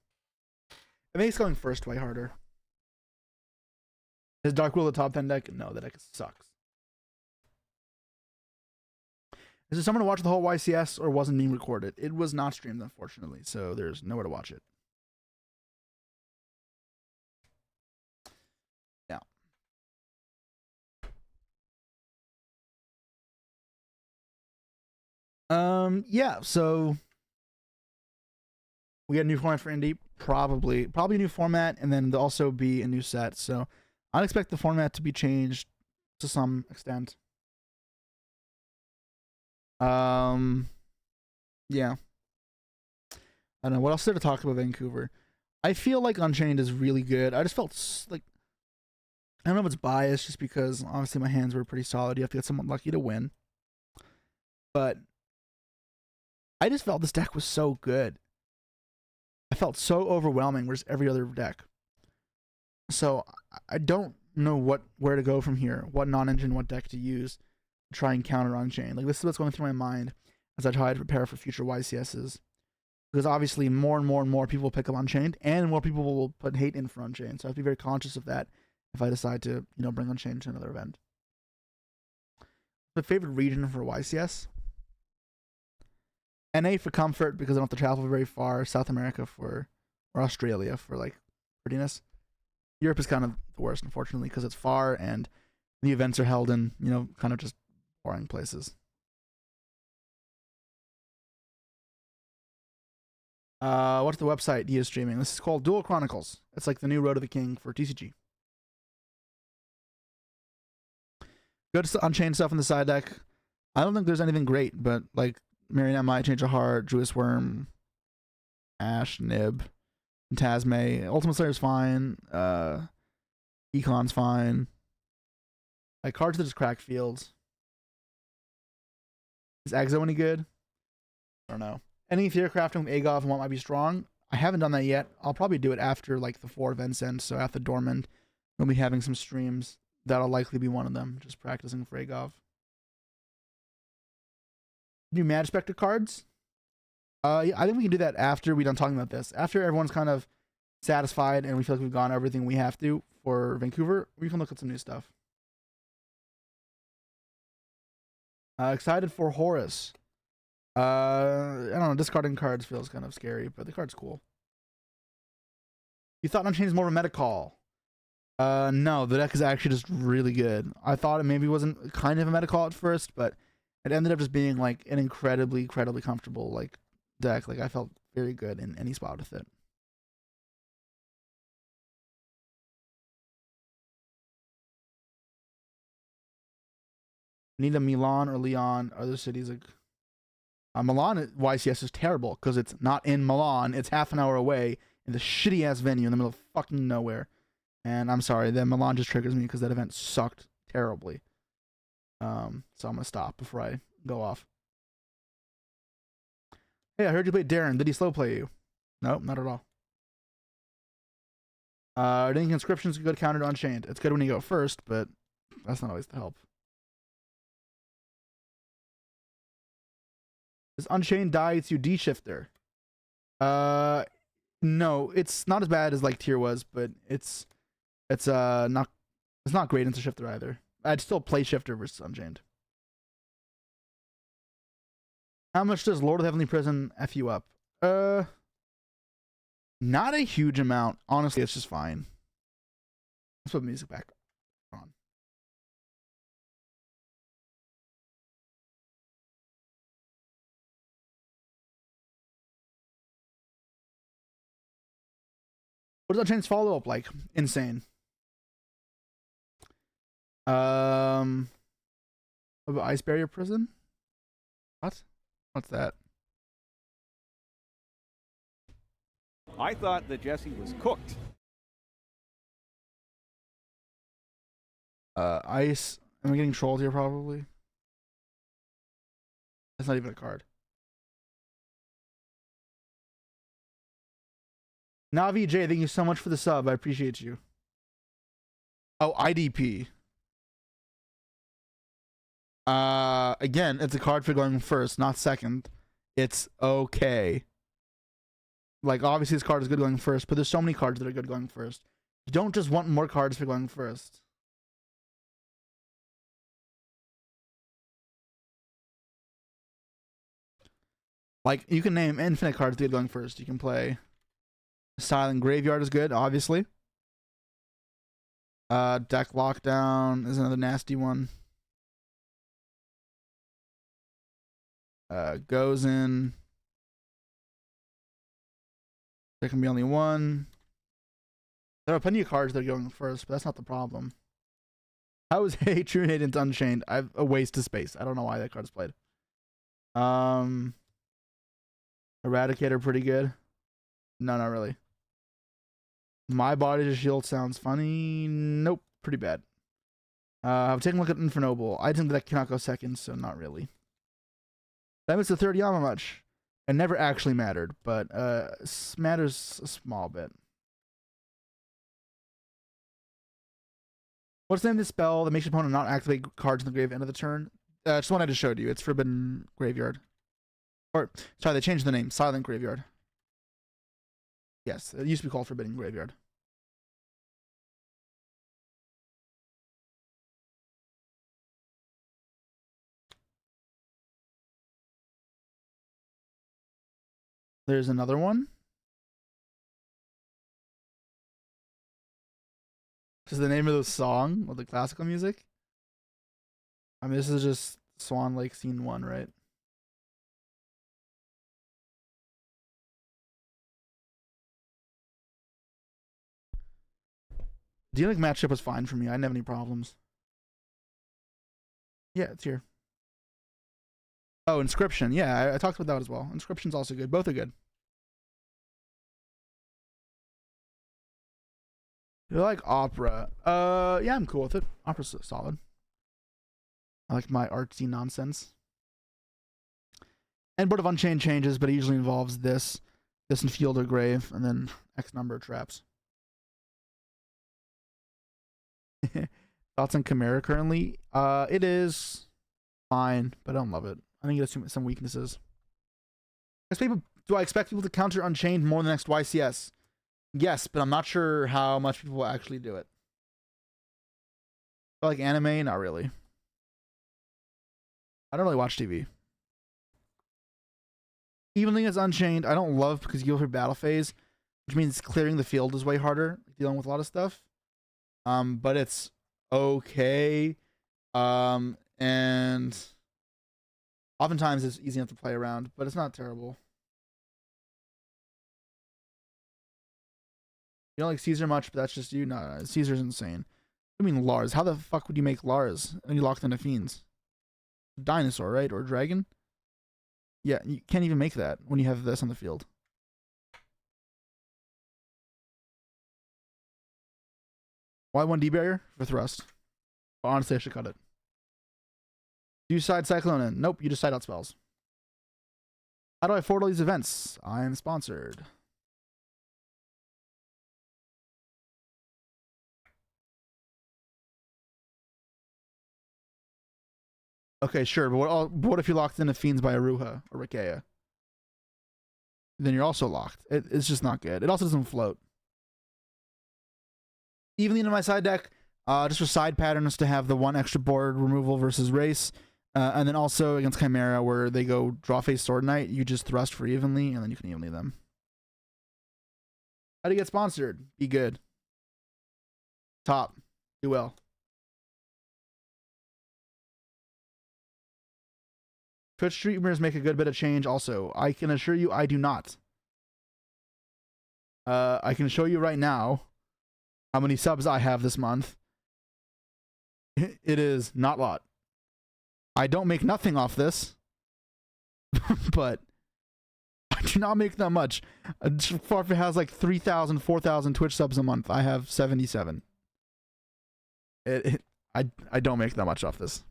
It makes going first way harder. Is Dark Rule the top 10 deck? No, that deck sucks. Is there someone to watch the whole YCS or wasn't being recorded? It was not streamed, unfortunately, so there's nowhere to watch it. Yeah. Yeah, so we got a new format for Indie, probably a new format, and then there'll also be a new set. So I'd expect the format to be changed to some extent. Yeah. I don't know what else there to talk about Vancouver. I feel like Unchained is really good. I just felt like I don't know if it's biased, just because obviously my hands were pretty solid. You have to get someone lucky to win, but I just felt this deck was so good. I felt so overwhelming versus every other deck. So I don't know where to go from here. What non-engine, what deck to use to try and counter Unchained. Like, this is what's going through my mind as I try to prepare for future YCSs. Because obviously more and more people will pick up Unchained, and more people will put hate in for Unchained. So I have to be very conscious of that if I decide to, bring Unchained to another event. My favorite region for YCS? NA for comfort, because I don't have to travel very far. South America or Australia for like prettiness. Europe is kind of the worst, unfortunately, because it's far and the events are held in, kind of just boring places. What's the website he is streaming? This is called Dual Chronicles. It's like the new Road to the King for TCG. Good Unchained stuff in the side deck. I don't think there's anything great, but like Marionette Might, Change of Heart, Druid Worm, Ash, Nib, Tasme. Ultimate Slayer's fine. Econ's fine. Like, cards that just crack fields. Is Exo any good? I don't know. Any theory crafting with Agov and what might be strong? I haven't done that yet. I'll probably do it after like the 4 events end. So after Dortmund, we'll be having some streams. That'll likely be one of them. Just practicing for Agov. New Mad Spectre cards? Yeah, I think we can do that after we're done talking about this. After everyone's kind of satisfied and we feel like we've gone everything we have to for Vancouver, we can look at some new stuff. Excited for Horus. I don't know, discarding cards feels kind of scary, but the card's cool. You thought Unchained is more of a meta call? No, the deck is actually just really good. I thought it maybe wasn't kind of a meta call at first, but it ended up just being like an incredibly comfortable like deck. Like, I felt very good in any spot with it. Need a Milan or Lyon. Other cities like Milan at YCS is terrible because it's not in Milan. It's half an hour away in the shitty ass venue in the middle of fucking nowhere. And I'm sorry, the Milan just triggers me because that event sucked terribly. So I'm gonna stop before I go off. Hey, I heard you played Darren. Did he slow play you? Nope, not at all. I think Inscription's a good counter to Unchained. It's good when you go first, but that's not always the help. Does Unchained die? It's you D-shifter. No, it's not as bad as like Tier was, but it's not great into Shifter either. I'd still play Shifter versus Unchained. How much does Lord of the Heavenly Prison F you up? Not a huge amount. Honestly, it's just fine. Let's put music back on. What does Unchained's follow-up like? Insane. What about Ice Barrier Prison? What? What's that? I thought that Jesse was cooked. Ice. Am I getting trolled here? Probably. That's not even a card. Navi J, thank you so much for the sub. I appreciate you. Oh, IDP. Again, it's a card for going first, not second. It's okay. Like, obviously this card is good going first, but there's so many cards that are good going first. You don't just want more cards for going first. Like, you can name infinite cards that are going first. You can play Silent Graveyard is good, obviously. Deck Lockdown is another nasty one. Goes in. There can be only one. There are plenty of cards that are going first, but that's not the problem. How is Hey True Nate into Unchained? I've a waste of space. I don't know why that card's played. Eradicator pretty good. No, not really. My Body to Shield sounds funny. Nope, pretty bad. I've taken a look at Infernoble. I think that cannot go second, so not really. That makes the third Yama much. It never actually mattered, but matters a small bit. What's the name of the spell that makes your opponent not activate cards in the grave end of the turn? It's the one I just showed you. It's Forbidden Graveyard. Or, sorry, they changed the name. Silent Graveyard. Yes, it used to be called Forbidden Graveyard. There's another one. This is the name of the song with the classical music. I mean, this is just Swan Lake Scene 1, right? Dealing matchup was fine for me. I didn't have any problems. Yeah, it's here. Oh, Inscription. Yeah, I talked about that as well. Inscription's also good. Both are good. You like Opera? Yeah, I'm cool with it. Opera's solid. I like my artsy nonsense. And Board of Unchained changes, but it usually involves this in Field or Grave, and then X number of traps. Thoughts on Chimera currently? It is fine, but I don't love it. I think it has some weaknesses. Do I expect people to counter Unchained more than the next YCS? Yes, but I'm not sure how much people will actually do it. Like anime? Not really. I don't really watch TV. Evenly as Unchained, I don't love because you go through battle phase, which means clearing the field is way harder, dealing with a lot of stuff. But it's okay. And oftentimes it's easy enough to play around, but it's not terrible. You don't like Caesar much, but that's just you. No, Caesar's insane. I mean Lars. How the fuck would you make Lars when you locked into Fiends? Dinosaur, right? Or dragon? Yeah, you can't even make that when you have this on the field. Why 1D barrier for thrust? Well, honestly, I should cut it. Do you side Cyclone in? Nope, you just side out spells. How do I afford all these events? I am sponsored. Okay, sure, but what if you locked into Fiends by Aruha or Rikea? Then you're also locked. It's just not good. It also doesn't float. Evenly into my side deck, just for side patterns to have the 1 extra board removal versus race. And then also against Chimera, where they go draw face Sword Knight, you just thrust for evenly, and then you can evenly them. How do you get sponsored? Be good. Top. Do well. Twitch streamers make a good bit of change also. I can assure you I do not. I can show you right now how many subs I have this month. It is not a lot. I don't make nothing off this, but I do not make that much. Farfet has like 3,000, 4,000 Twitch subs a month. I have 77. I don't make that much off this.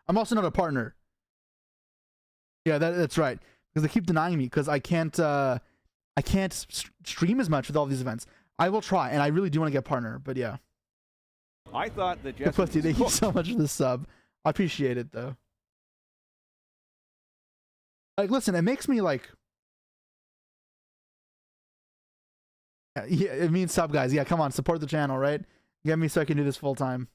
I'm also not a partner. Yeah, that's right. Because they keep denying me because I can't stream as much with all these events. I will try, and I really do want to get partner, but yeah. I thought that Jesse was Thank you cooked. so much for the sub. I appreciate it though. Like, listen, it makes me like. Yeah, it means sub, guys. Yeah, come on, support the channel, right? Get me so I can do this full time.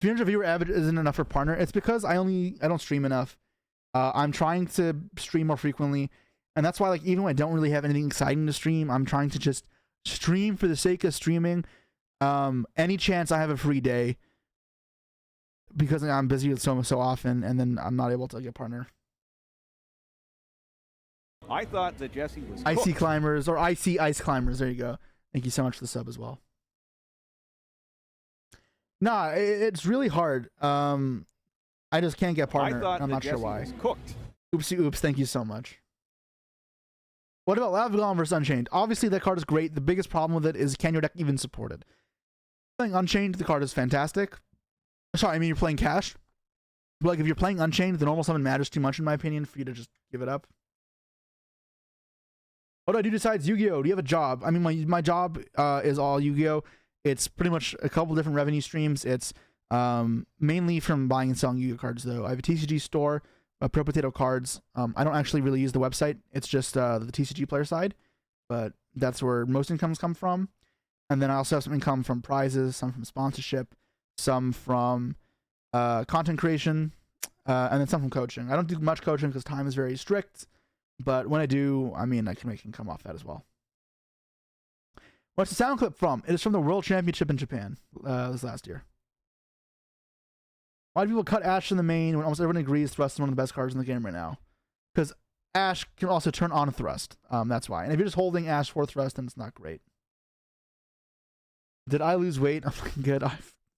300 viewer average isn't enough for partner. It's because I don't stream enough. I'm trying to stream more frequently, and that's why, like, even when I don't really have anything exciting to stream, I'm trying to just stream for the sake of streaming. Any chance I have a free day, because I'm busy with so often, and then I'm not able to get partner. I thought that Jesse was Icy cooked. climbers or icy ice climbers. There you go. Thank you so much for the sub as well. Nah, it's really hard. I just can't get partner. I thought I'm that not Jesse sure why. was cooked. Oopsie oops. Thank you so much. What about Lava Golem versus Unchained? Obviously, that card is great. The biggest problem with it is, can your deck even support it? Playing Unchained, the card is fantastic. Sorry, I mean, you're playing Cash. But like, if you're playing Unchained, the normal summon matters too much, in my opinion, for you to just give it up. What do I do besides Yu-Gi-Oh? Do you have a job? I mean, my job is all Yu-Gi-Oh. It's pretty much a couple different revenue streams. It's mainly from buying and selling Yu-Gi-Oh cards, though. I have a TCG store, Pro Potato Cards. I don't actually really use the website. It's just the TCG player side, but that's where most incomes come from. And then I also have some income from prizes, some from sponsorship, some from content creation, and then some from coaching. I don't do much coaching because time is very strict, but when I do, I mean, I can make income off that as well. What's the sound clip from? It is from the World Championship in Japan this last year. Why do people cut Ash in the main when almost everyone agrees Thrust is one of the best cards in the game right now? Because Ash can also turn on Thrust. That's why. And if you're just holding Ash for Thrust, then it's not great. Did I lose weight? I'm looking good.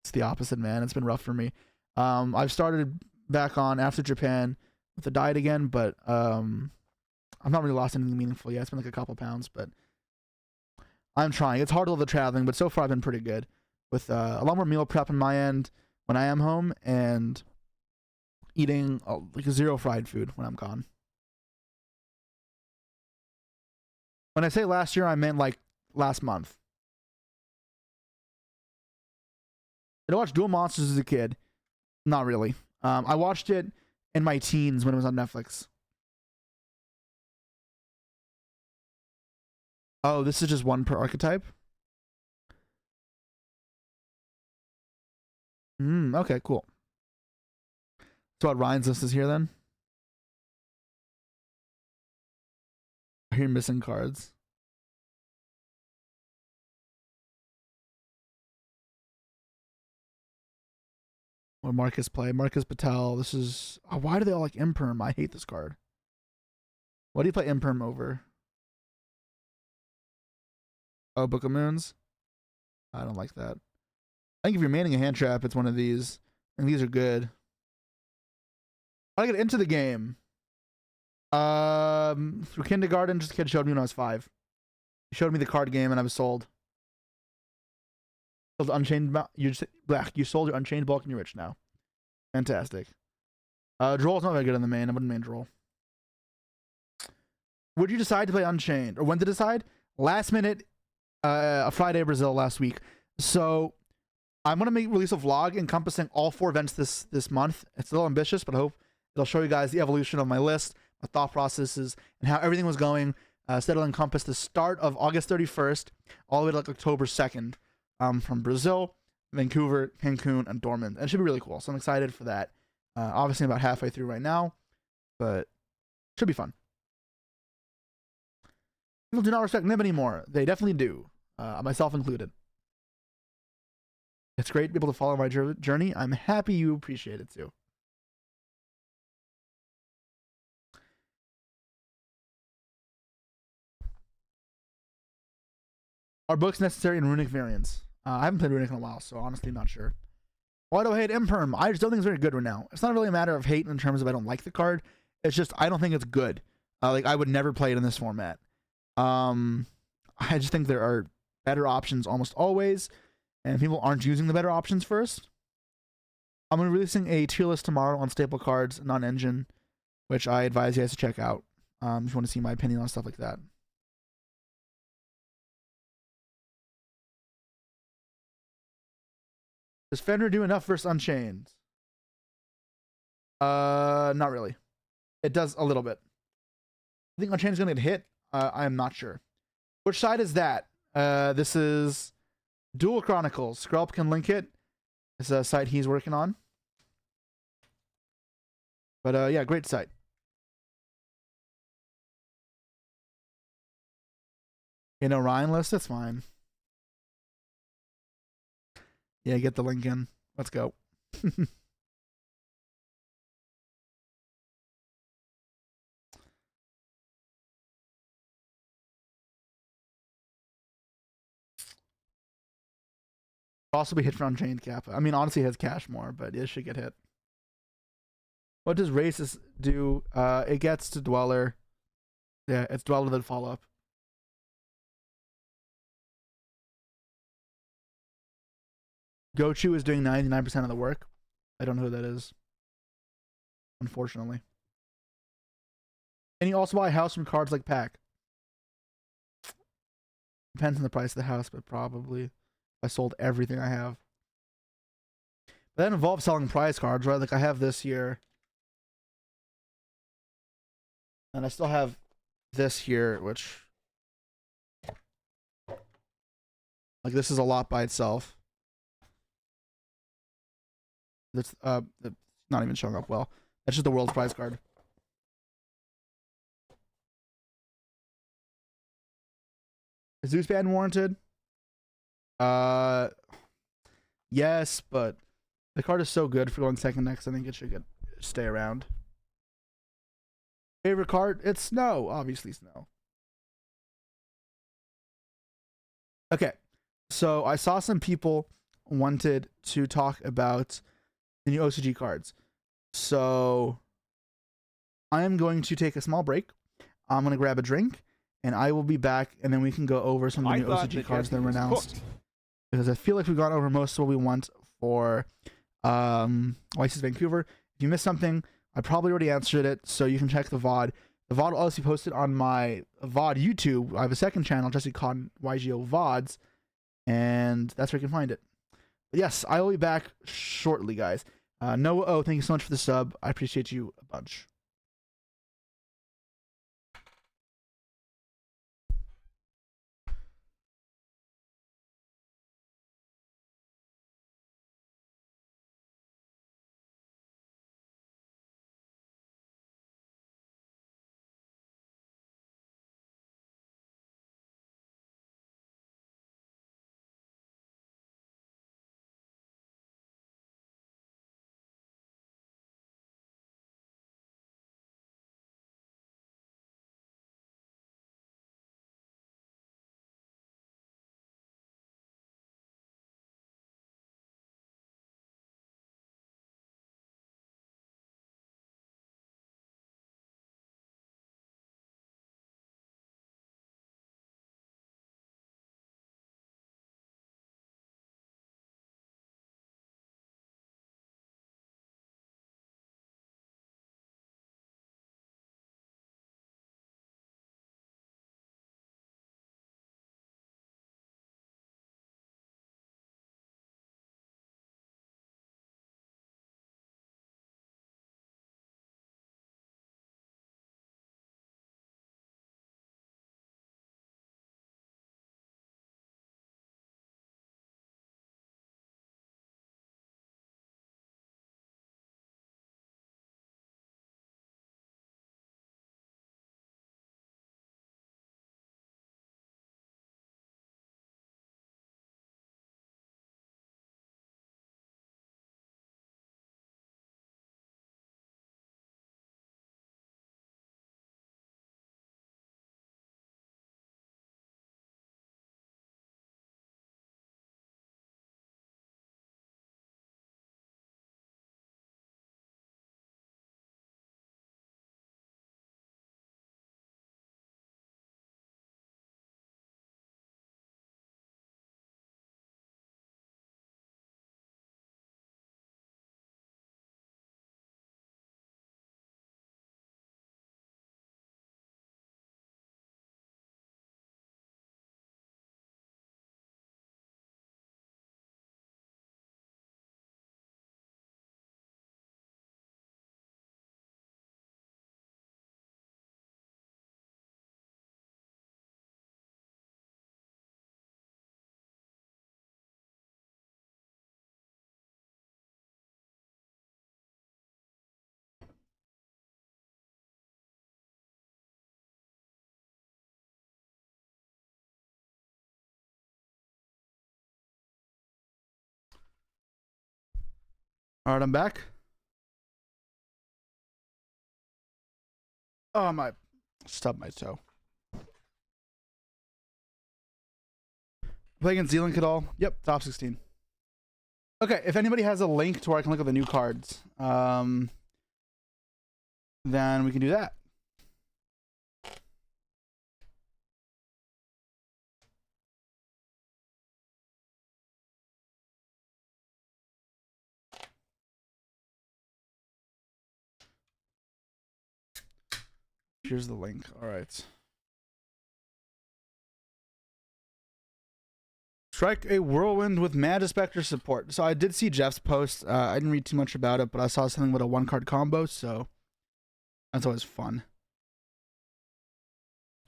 It's the opposite, man. It's been rough for me. I've started back on after Japan with the diet again, but I've not really lost anything meaningful yet. It's been like a couple pounds, but I'm trying. It's hard with the traveling, but so far I've been pretty good with a lot more meal prep on my end when I am home and eating like zero fried food when I'm gone. When I say last year, I meant like last month. Did I watch Duel Monsters as a kid? Not really. I watched it in my teens when it was on Netflix. Oh, this is just one per archetype? Okay, cool. So what, Ryan's list is here then? I hear missing cards. What Marcus play? Marcus Patel. This is... Oh, why do they all like Imperm? I hate this card. What do you play Imperm over? Oh, Book of Moons? I don't like that. I think if you're manning a hand trap, it's one of these. And these are good. I get into the game. Through kindergarten, just a kid showed me when I was 5. You showed me the card game and I was sold. Sold Unchained. You sold your Unchained bulk and you're rich now. Fantastic. Droll's not very good in the main. I wouldn't main Droll. Would you decide to play Unchained? Or when to decide? Last minute, a Friday Brazil last week. So I'm going to release a vlog encompassing all 4 events this month. It's a little ambitious, but I hope it'll show you guys the evolution of my list, my thought processes, and how everything was going. So it'll encompass the start of August 31st all the way to like October 2nd from Brazil, Vancouver, Cancun, and Dortmund. And it should be really cool. So I'm excited for that. Obviously, I'm about halfway through right now, but it should be fun. People do not respect Nib anymore. They definitely do, myself included. It's great to be able to follow my journey. I'm happy you appreciate it too. Are books necessary in Runic variants? I haven't played Runic in a while, so honestly not sure. Why do I hate Imperm? I just don't think it's very good right now. It's not really a matter of hate in terms of I don't like the card. It's just I don't think it's good. Like I would never play it in this format. I just think there are better options almost always, and people aren't using the better options first. I'm going to be releasing a tier list tomorrow on staple cards, non-engine, which I advise you guys to check out if you want to see my opinion on stuff like that. Does Fenrir do enough versus Unchained? Not really. It does a little bit. I think Unchained is going to get hit. I am not sure. Which side is that? This is Dual Chronicles. Skrelp can link it. It's a site he's working on. But yeah, great site. In Orion list, that's fine. Yeah, get the link in. Let's go. Also be hit for Unchained Kappa. I mean, honestly, it has cash more, but it should get hit. What does Racist do? It gets to Dweller. Yeah, it's Dweller that follow up. Gochu is doing 99% of the work. I don't know who that is. Unfortunately. And you also buy a house from cards like Pack. Depends on the price of the house, but probably. I sold everything I have. But that involves selling prize cards, right? Like I have this here. And I still have this here, which... like this is a lot by itself. That's not even showing up well. That's just the world's prize card. Is Zeus ban warranted? Yes, but the card is so good for going second next. I think it should stay around. Favorite card? It's Snow. Obviously Snow. Okay, so I saw some people wanted to talk about the new OCG cards. So I am going to take a small break. I'm going to grab a drink, and I will be back, and then we can go over some of the new OCG cards that were announced. Because I feel like we've gone over most of what we want for YC's Vancouver. If you missed something, I probably already answered it, so you can check the VOD. The VOD will also be posted on my VOD YouTube. I have a second channel, Jesse Cotton YGO VODs, and that's where you can find it. But yes, I will be back shortly, guys. Noah O, thank you so much for the sub. I appreciate you a bunch. All right, I'm back. Oh, my stubbed my toe. Play against Z-Link at all? Yep, top 16. Okay, if anybody has a link to where I can look at the new cards, then we can do that. Here's the link. All right. Strike a whirlwind with Mad Spectre support. So I did see Jeff's post. I didn't read too much about it, but I saw something with a 1-card combo, so that's always fun.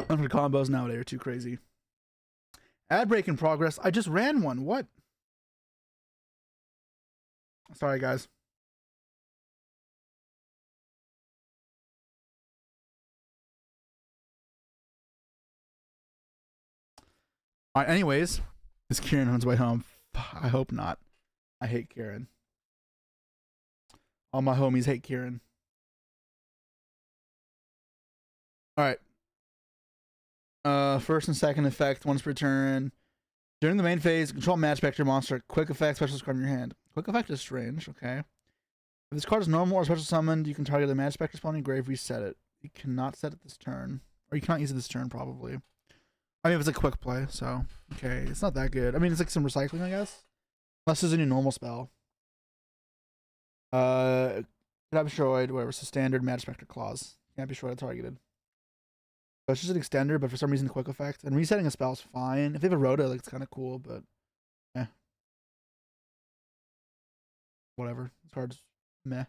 100 combos nowadays are too crazy. Ad break in progress. I just ran one. What? Sorry, guys. All right, anyways, is Kieran on his way home? I hope not. I hate Kieran. All my homies hate Kieran. All right. First and second effect, once per turn. During the main phase, control Mad Spectre monster. Quick effect, special card in your hand. Quick effect is strange, okay. If this card is normal or special summoned, you can target the Mad Spectre spawn in your grave, reset it. You cannot set it this turn. Or you cannot use it this turn, probably. I mean, if it's a quick play, so. Okay, it's not that good. I mean, it's like some recycling, I guess. Unless there's a new normal spell. Cannot be destroyed, whatever. It's a standard Mad Spectre clause. Can't be destroyed or targeted. So it's just an extender, but for some reason, quick effect. And resetting a spell is fine. If they have a Rhoda, like, it's kind of cool, but. Eh. Whatever. This card's meh.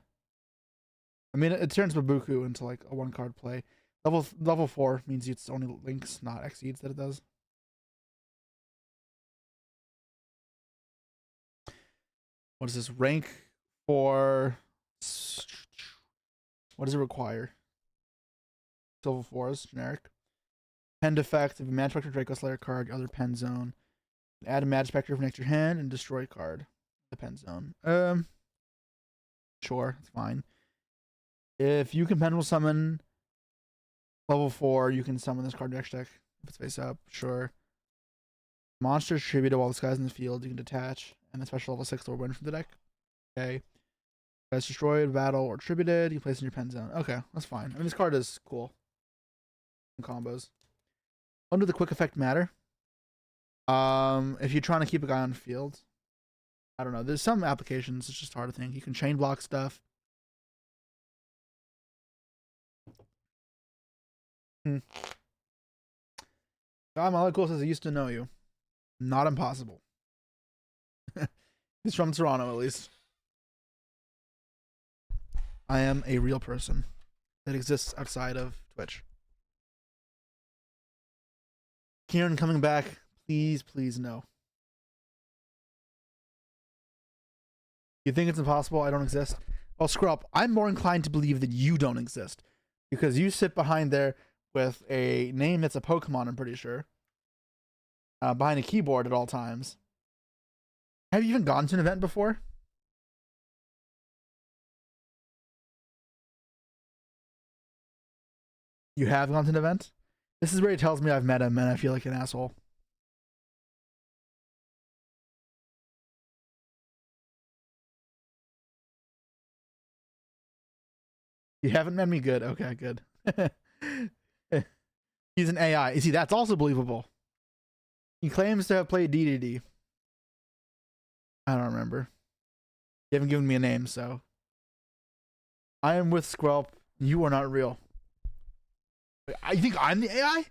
I mean, it turns Babuku into, like, a 1-card play. Level 4 means it's only links, not exceeds that it does. What is this? Rank for... What does it require? Level 4 is generic. Pen effect. If a Mad Spectre Draco Slayer card, your other pen zone. Add a Mad Spectre from next to your hand and destroy card. The pen zone. Sure, it's fine. If you can pendulum summon level 4, you can summon this card next deck. If it's face up, sure. Monster distributed while this guy's in the field, you can detach, and the special level 6 will win from the deck. Okay. Guy's destroyed, battle, or tributed, you place in your pen zone. Okay, that's fine. I mean, this card is cool. Combos. Under the quick effect matter. If you're trying to keep a guy on the field, I don't know. There's some applications, it's just hard to think. You can chain block stuff. God, my cool says I used to know you. Not impossible. He's from Toronto, at least. I am a real person that exists outside of Twitch. Kieran coming back. Please, please, no. You think it's impossible? I don't exist? Well, Scrub, I'm more inclined to believe that you don't exist. Because you sit behind there with a name that's a Pokemon, I'm pretty sure. Behind a keyboard at all times. Have you even gone to an event before? You have gone to an event? This is where he tells me I've met him and I feel like an asshole. You haven't met me? Good. Okay, good. He's an AI. You see, that's also believable. He claims to have played DDD. I don't remember. You haven't given me a name, so. I am with Squelp. You are not real. You think I'm the AI?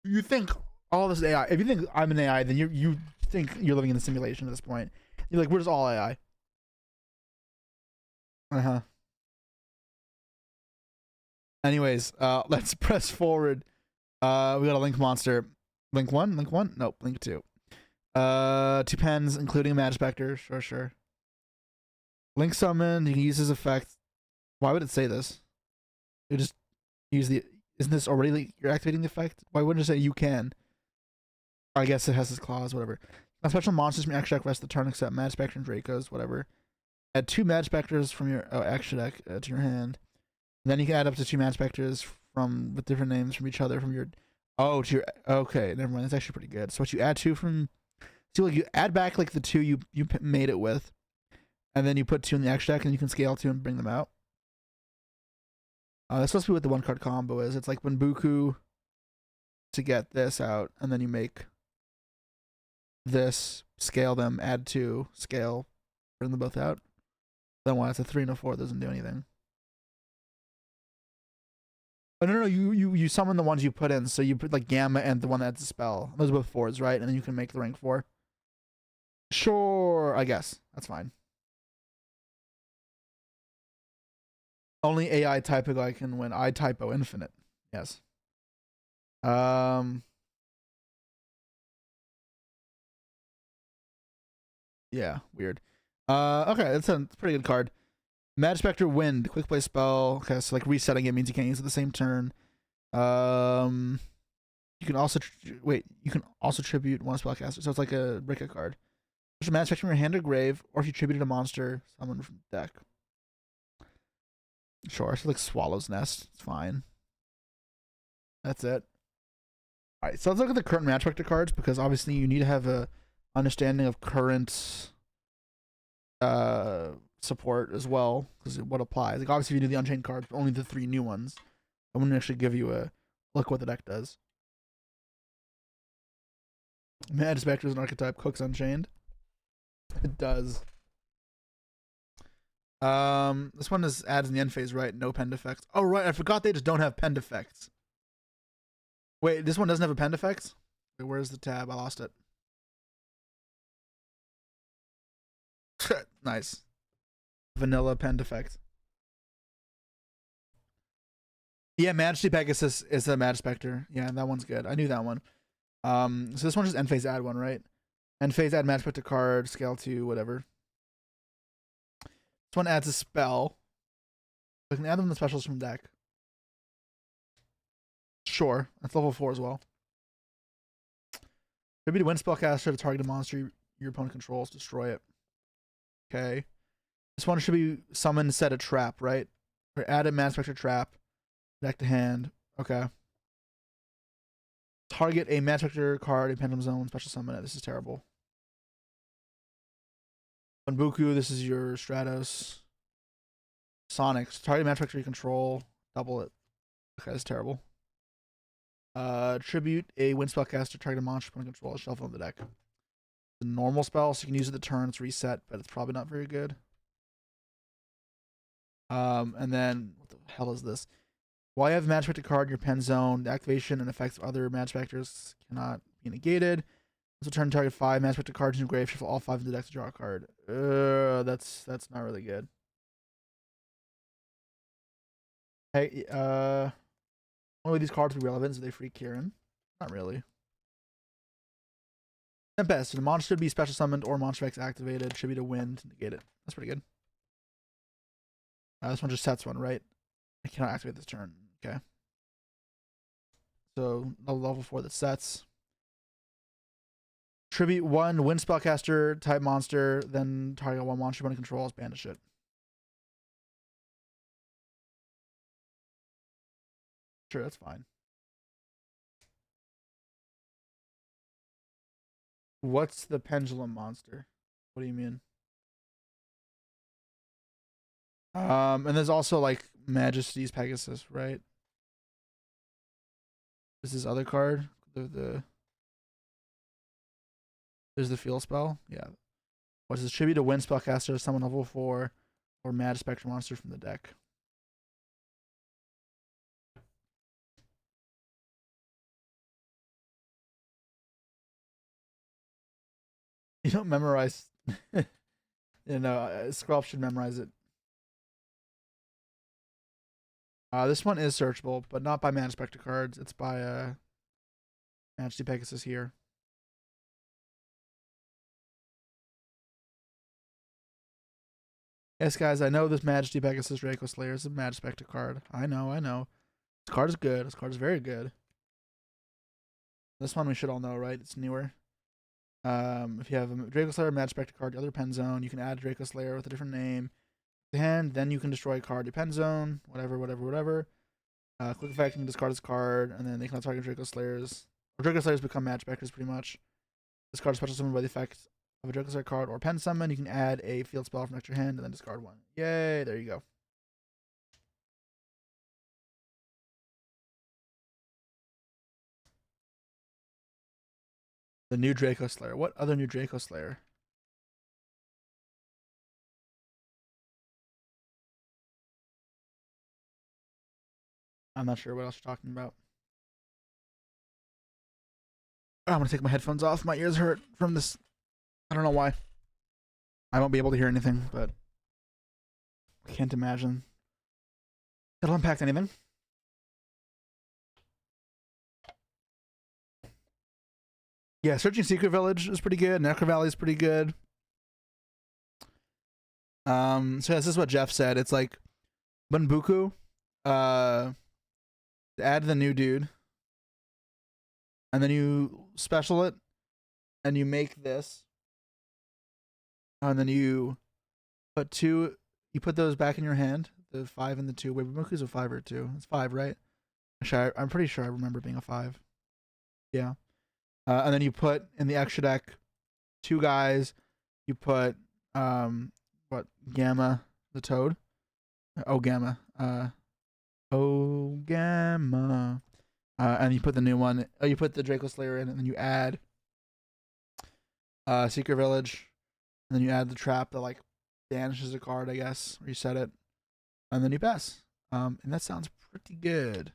You think all this is AI? If you think I'm an AI, then you think you're living in a simulation at this point. You're like, we're just all AI. Uh-huh. Anyways, let's press forward. We got a Link monster. Link 1? Link 1? Nope, Link 2. 2 pens, including a Mad Spectre. Sure, sure. Link summoned. You can use his effect. Why would it say this? You just use the... Isn't this already like you're activating the effect? Why wouldn't it say you can? I guess it has his clause, whatever. Now, special monsters from your extra deck rest of the turn except Mad Spectre and Dracos, whatever. Add 2 Mad Specters from your extra deck to your hand. And then you can add up to 2 Mad Specters from with different names from each other from your to your okay, never mind. That's actually pretty good. So what you add 2 from like you add back like the 2 you made it with, and then you put 2 in the extra deck and you can scale 2 and bring them out. That's supposed to be what the 1 card combo is. It's like when Buku to get this out, and then you make this, scale them, add 2, scale, bring them both out. Then why it's a 3 and a 4 doesn't do anything. Oh, no, you summon the ones you put in. So you put like Gamma and the one that adds a spell. Those are both 4s, right? And then you can make the rank 4. Sure, I guess. That's fine. Only AI typo guy can win. I typo infinite. Yes. Yeah, weird. Okay, that's a pretty good card. Mad Spectre Wind, quick play spell. Okay, so like resetting it means you can't use it the same turn. You can also tribute 1 spellcaster, so it's like a break a card. Push a Mad Spectre from your hand or grave, or if you tributed a monster, summon from the deck. Sure, so like Swallow's Nest, it's fine. That's it. Alright, so let's look at the current Mad Spectre cards, because obviously you need to have a understanding of current support as well, because what applies. Like obviously if you do the Unchained cards, only the 3 new ones. I wouldn't actually give you a look what the deck does. Mad Spectre is an archetype, cooks Unchained. It does. This one adds in the end phase, right? No pen defects. Oh right, I forgot they just don't have pen defects. Wait, this one doesn't have a pen defects? Wait, where's the tab? I lost it. Nice. Vanilla pen defect. Yeah, Majesty Pegasus is a Mad Spectre. Yeah, that one's good. I knew that one. So this one just end phase add 1, right? End phase add Mad Spectre card, scale 2, whatever. This one adds a spell. I can add them to specials from deck. Sure, that's level 4 as well. Tribute to win spellcaster to target a monster your opponent controls, destroy it. Okay. This one should be summon, set a trap, right? Or add a Mad Spectre trap. Deck to hand. Okay. Target a Mad Spectre card in Pendulum Zone, special summon it. This is terrible. On Buku, this is your Stratos. Sonics. Target Mad Spectre you control. Double it. Okay, that's terrible. Tribute a wind spellcaster, target a monster opponent control, shuffle on the deck. The normal spell, so you can use it the turn, it's reset, but it's probably not very good. And then what the hell is this? While you have a Mad Spectre card in your pen zone, the activation and effects of other Mad Spectres cannot be negated. So turn target 5 Mad Spectre cards in your grave, shuffle all 5 into the deck to draw a card. That's not really good. Hey, only these cards will be relevant, so they free Kieran. Not really. At best, the monster should be special summoned or monster effects activated. Should be to win to negate it. That's pretty good. This one just sets one, right? I cannot activate this turn. Okay. So level 4 that sets. Tribute 1 wind spellcaster type monster, then target 1 monster when it controls, banish it. Sure, that's fine. What's the pendulum monster? What do you mean? And there's also like Majesty's Pegasus, right? This is other card. There's the field spell. Yeah. What's this? Tribute to wind spellcaster, summon level 4 or Mad Spectre monster from the deck. You don't memorize. You know, Scrolp should memorize it. This one is searchable, but not by Mad Spectre cards. It's by Majesty Pegasus here. Yes, guys, I know this Majesty Pegasus Draco Slayer is a Mad Spectre card. I know. This card is good. This card is very good. This one we should all know, right? It's newer. If you have a Draco Slayer match back to card, the other pen zone, you can add Draco Slayer with a different name to hand. Then you can destroy a card, your pen zone, whatever. Quick effect, you can discard this card, and then they cannot target Draco Slayers. Or Draco Slayers become matchbackers pretty much. Discard a special summon by the effect of a Draco Slayer card or pen summon. You can add a field spell from extra hand and then discard one. Yay, there you go. The new Draco Slayer. What other new Draco Slayer? I'm not sure what else you're talking about. I'm gonna take my headphones off. My ears hurt from this. I don't know why. I won't be able to hear anything, but I can't imagine it'll impact anything. Yeah, Searching Secret Village is pretty good. Necro Valley is pretty good. So this is what Jeff said. It's like Bunbuku, add the new dude, and then you special it, and you make this, and then you put two. You put those back in your hand. The 5 and the 2. Wait, Bunbuku's a 5 or 2. It's 5, right? Actually, I'm pretty sure I remember it being a 5. Yeah. And then you put in the extra deck 2 guys. You put Gamma the Toad. Gamma. Gamma. And you put the new one. You put the Draco Slayer in, and then you add Secret Village, and then you add the trap that like banishes a card, I guess, or you set it, and then you pass. And that sounds pretty good.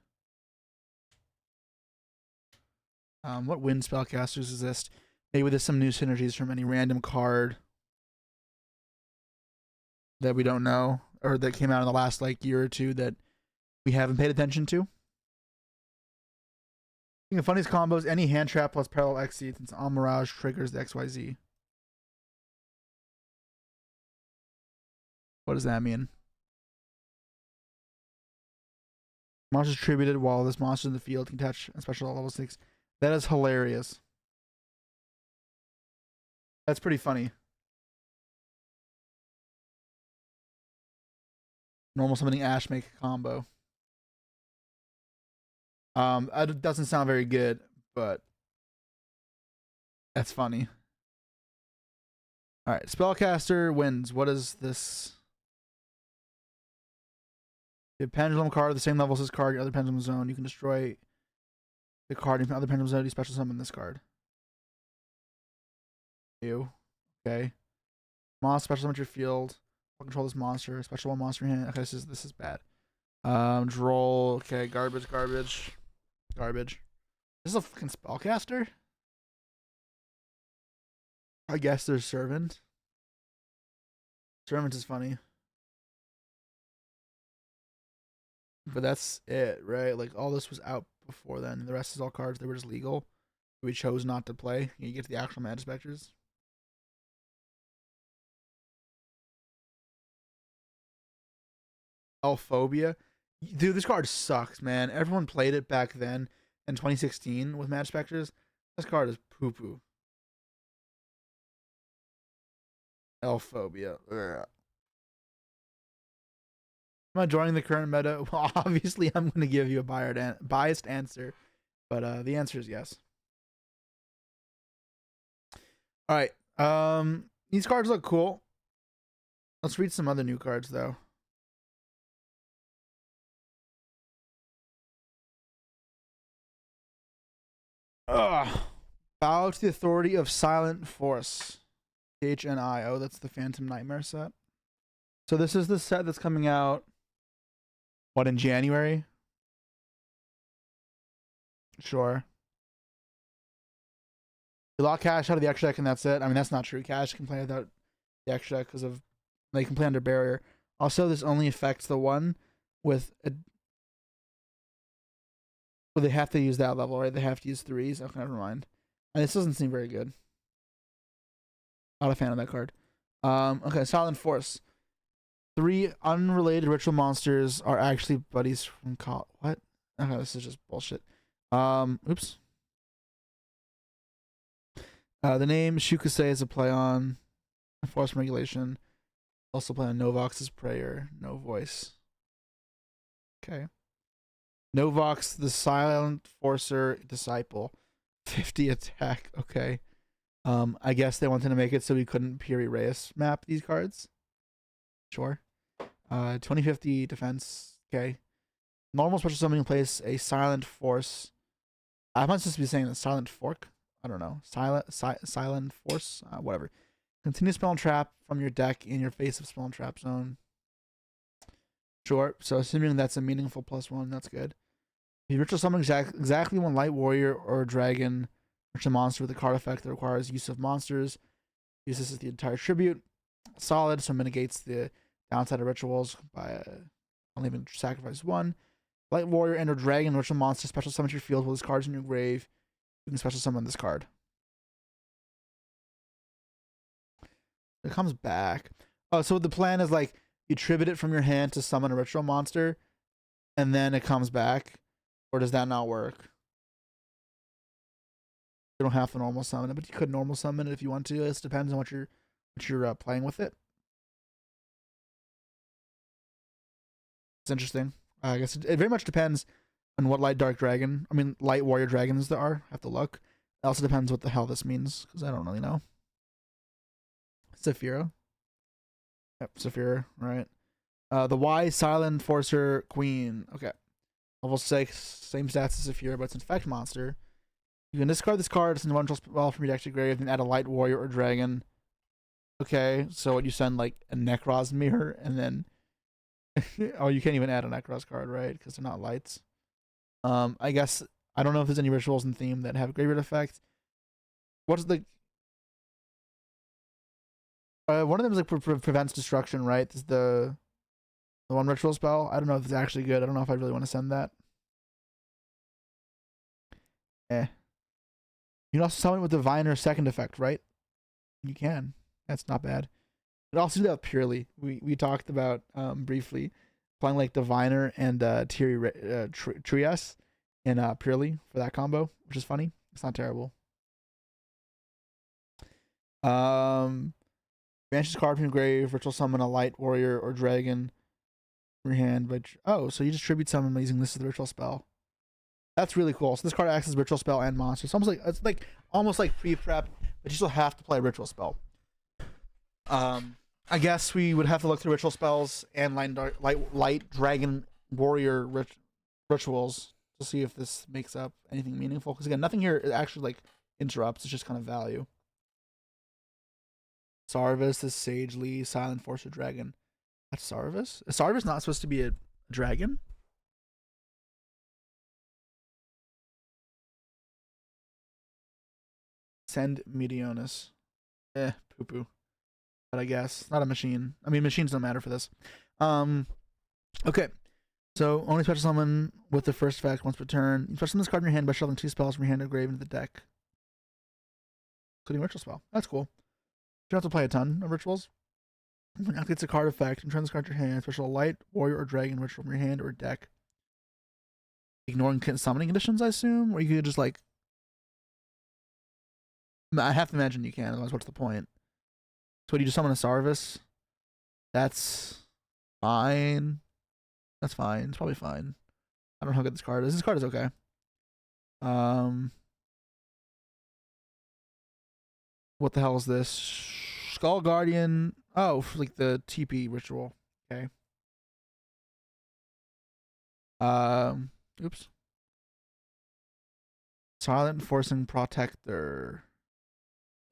What wind spellcasters exist? Maybe there's some new synergies from any random card that we don't know, or that came out in the last like year or two that we haven't paid attention to. I think the funniest combos: any hand trap plus parallel exceed, since Mirage triggers the XYZ. What does that mean? Monsters attributed while this monster in the field can touch a special level 6. That is hilarious. That's pretty funny. Normal summoning Ash make a combo. It doesn't sound very good, but that's funny. Alright, spellcaster wins. What is this? A pendulum card, the same level as this card, your other pendulum zone. You can destroy the card in the other pendulum zone. You special summon this card. Ew. Okay. Monster special summon your field. Control this monster. Special one monster in hand. Okay, this is bad. Droll. Okay, garbage. This is a fucking spellcaster? I guess there's Servant. Servant is funny. But that's it, right? Like, all this was out before then. The rest is all cards that were just legal. We chose not to play. You get to the actual Magic Specters. Elphobia. Dude, this card sucks, man. Everyone played it back then in 2016 with Magic Specters. This card is poo-poo. Elphobia. Ugh. Am I joining the current meta? Well, obviously, I'm going to give you a biased answer, but the answer is yes. All right. These cards look cool. Let's read some other new cards, though. Bow to the authority of Silent Force. HNI. Oh, that's the Phantom Nightmare set. So this is the set that's coming out. What, in January? Sure. You lock Cash out of the extra deck and that's it. I mean, that's not true. Cash can play without the extra deck because of they can play under barrier. Also, this only affects the one with a. Well, they have to use that level, right? They have to use 3s. Okay, never mind. And this doesn't seem very good. Not a fan of that card. Okay, Silent Force. 3 unrelated ritual monsters are actually buddies from what? Okay, this is just bullshit. Oops. The name Shukusei is a play on Force Regulation. Also play on Novox's Prayer. No voice. Okay. Novox, the Silent Forcer Disciple. 50 attack. Okay. I guess they wanted to make it so we couldn't Piri Reyes map these cards. Sure. 2050 defense. Okay. Normal special summoning place a Silent Force. I might just be saying a Silent Fork. I don't know. Silent Force. Whatever. Continue spell and trap from your deck in your face of spell and trap zone. Sure. So assuming that's a meaningful +1, that's good. If you ritual summon exactly one light warrior or dragon ritual monster with a card effect that requires use of monsters, use this as the entire tribute. Solid, so mitigates the downside of rituals by only having to sacrifice one. Light warrior and or dragon ritual monster special summon your field with this card's in your grave. You can special summon this card. It comes back. Oh, so the plan is like you tribute it from your hand to summon a ritual monster, and then it comes back, or does that not work? You don't have to normal summon it, but you could normal summon it if you want to. It depends on what you're playing with it. It's interesting. I guess it very much depends on what light warrior dragons there are. I have to look. It also depends what the hell this means, because I don't really know. Saphira. Yep, Saphira, right. The Y Silent Forcer Queen. Okay. Level 6, same stats as Saphira, but it's an effect monster. You can discard this card, send one spell from your deck to grave, then add a light warrior or dragon. Okay, so what you send like a Necros mirror, and then oh, you can't even add a Necros card, right? Because they're not lights. I guess I don't know if there's any rituals in theme that have graveyard effect. What's the one of them is like prevents destruction, right? This is the one ritual spell. I don't know if it's actually good. I don't know if I really want to send that. You can also summon it with Diviner second effect, right? You can. That's not bad. You can also do that purely. We talked about briefly playing like Diviner and Trias in purely for that combo, which is funny. It's not terrible. Banishes card from your grave, ritual summon a light warrior or dragon from your hand. Which so you just tribute summon by using this as the ritual spell. That's really cool. So this card acts as ritual spell and monster. It's almost like pre-prep, but you still have to play a ritual spell. I guess we would have to look through ritual spells and light dragon warrior rituals to see if this makes up anything meaningful. Because again, nothing here actually like interrupts. It's just kind of value. Sarvis is Sagely, Silent Forcer Dragon. That's Sarvis? Is Sarvis not supposed to be a dragon? Send Medionis. Poo-poo. But I guess. Not a machine. I mean, machines don't matter for this. Okay. So, only special summon with the first effect once per turn. You special summon this card in your hand by shuffling 2 spells from your hand or grave into the deck. Including ritual spell. That's cool. You don't have to play a ton of rituals. When activates a card effect, and turn this card to your hand, special light, warrior, or dragon ritual from your hand or deck. Ignoring summoning conditions, I assume? Or you could just like... I have to imagine you can, otherwise what's the point? So do you just summon a Sarvis? That's fine. That's fine. It's probably fine. I don't know how good this card is. This card is okay. What the hell is this? Skull Guardian. Oh, like the TP ritual. Okay. Oops. Silent Enforcing Protector.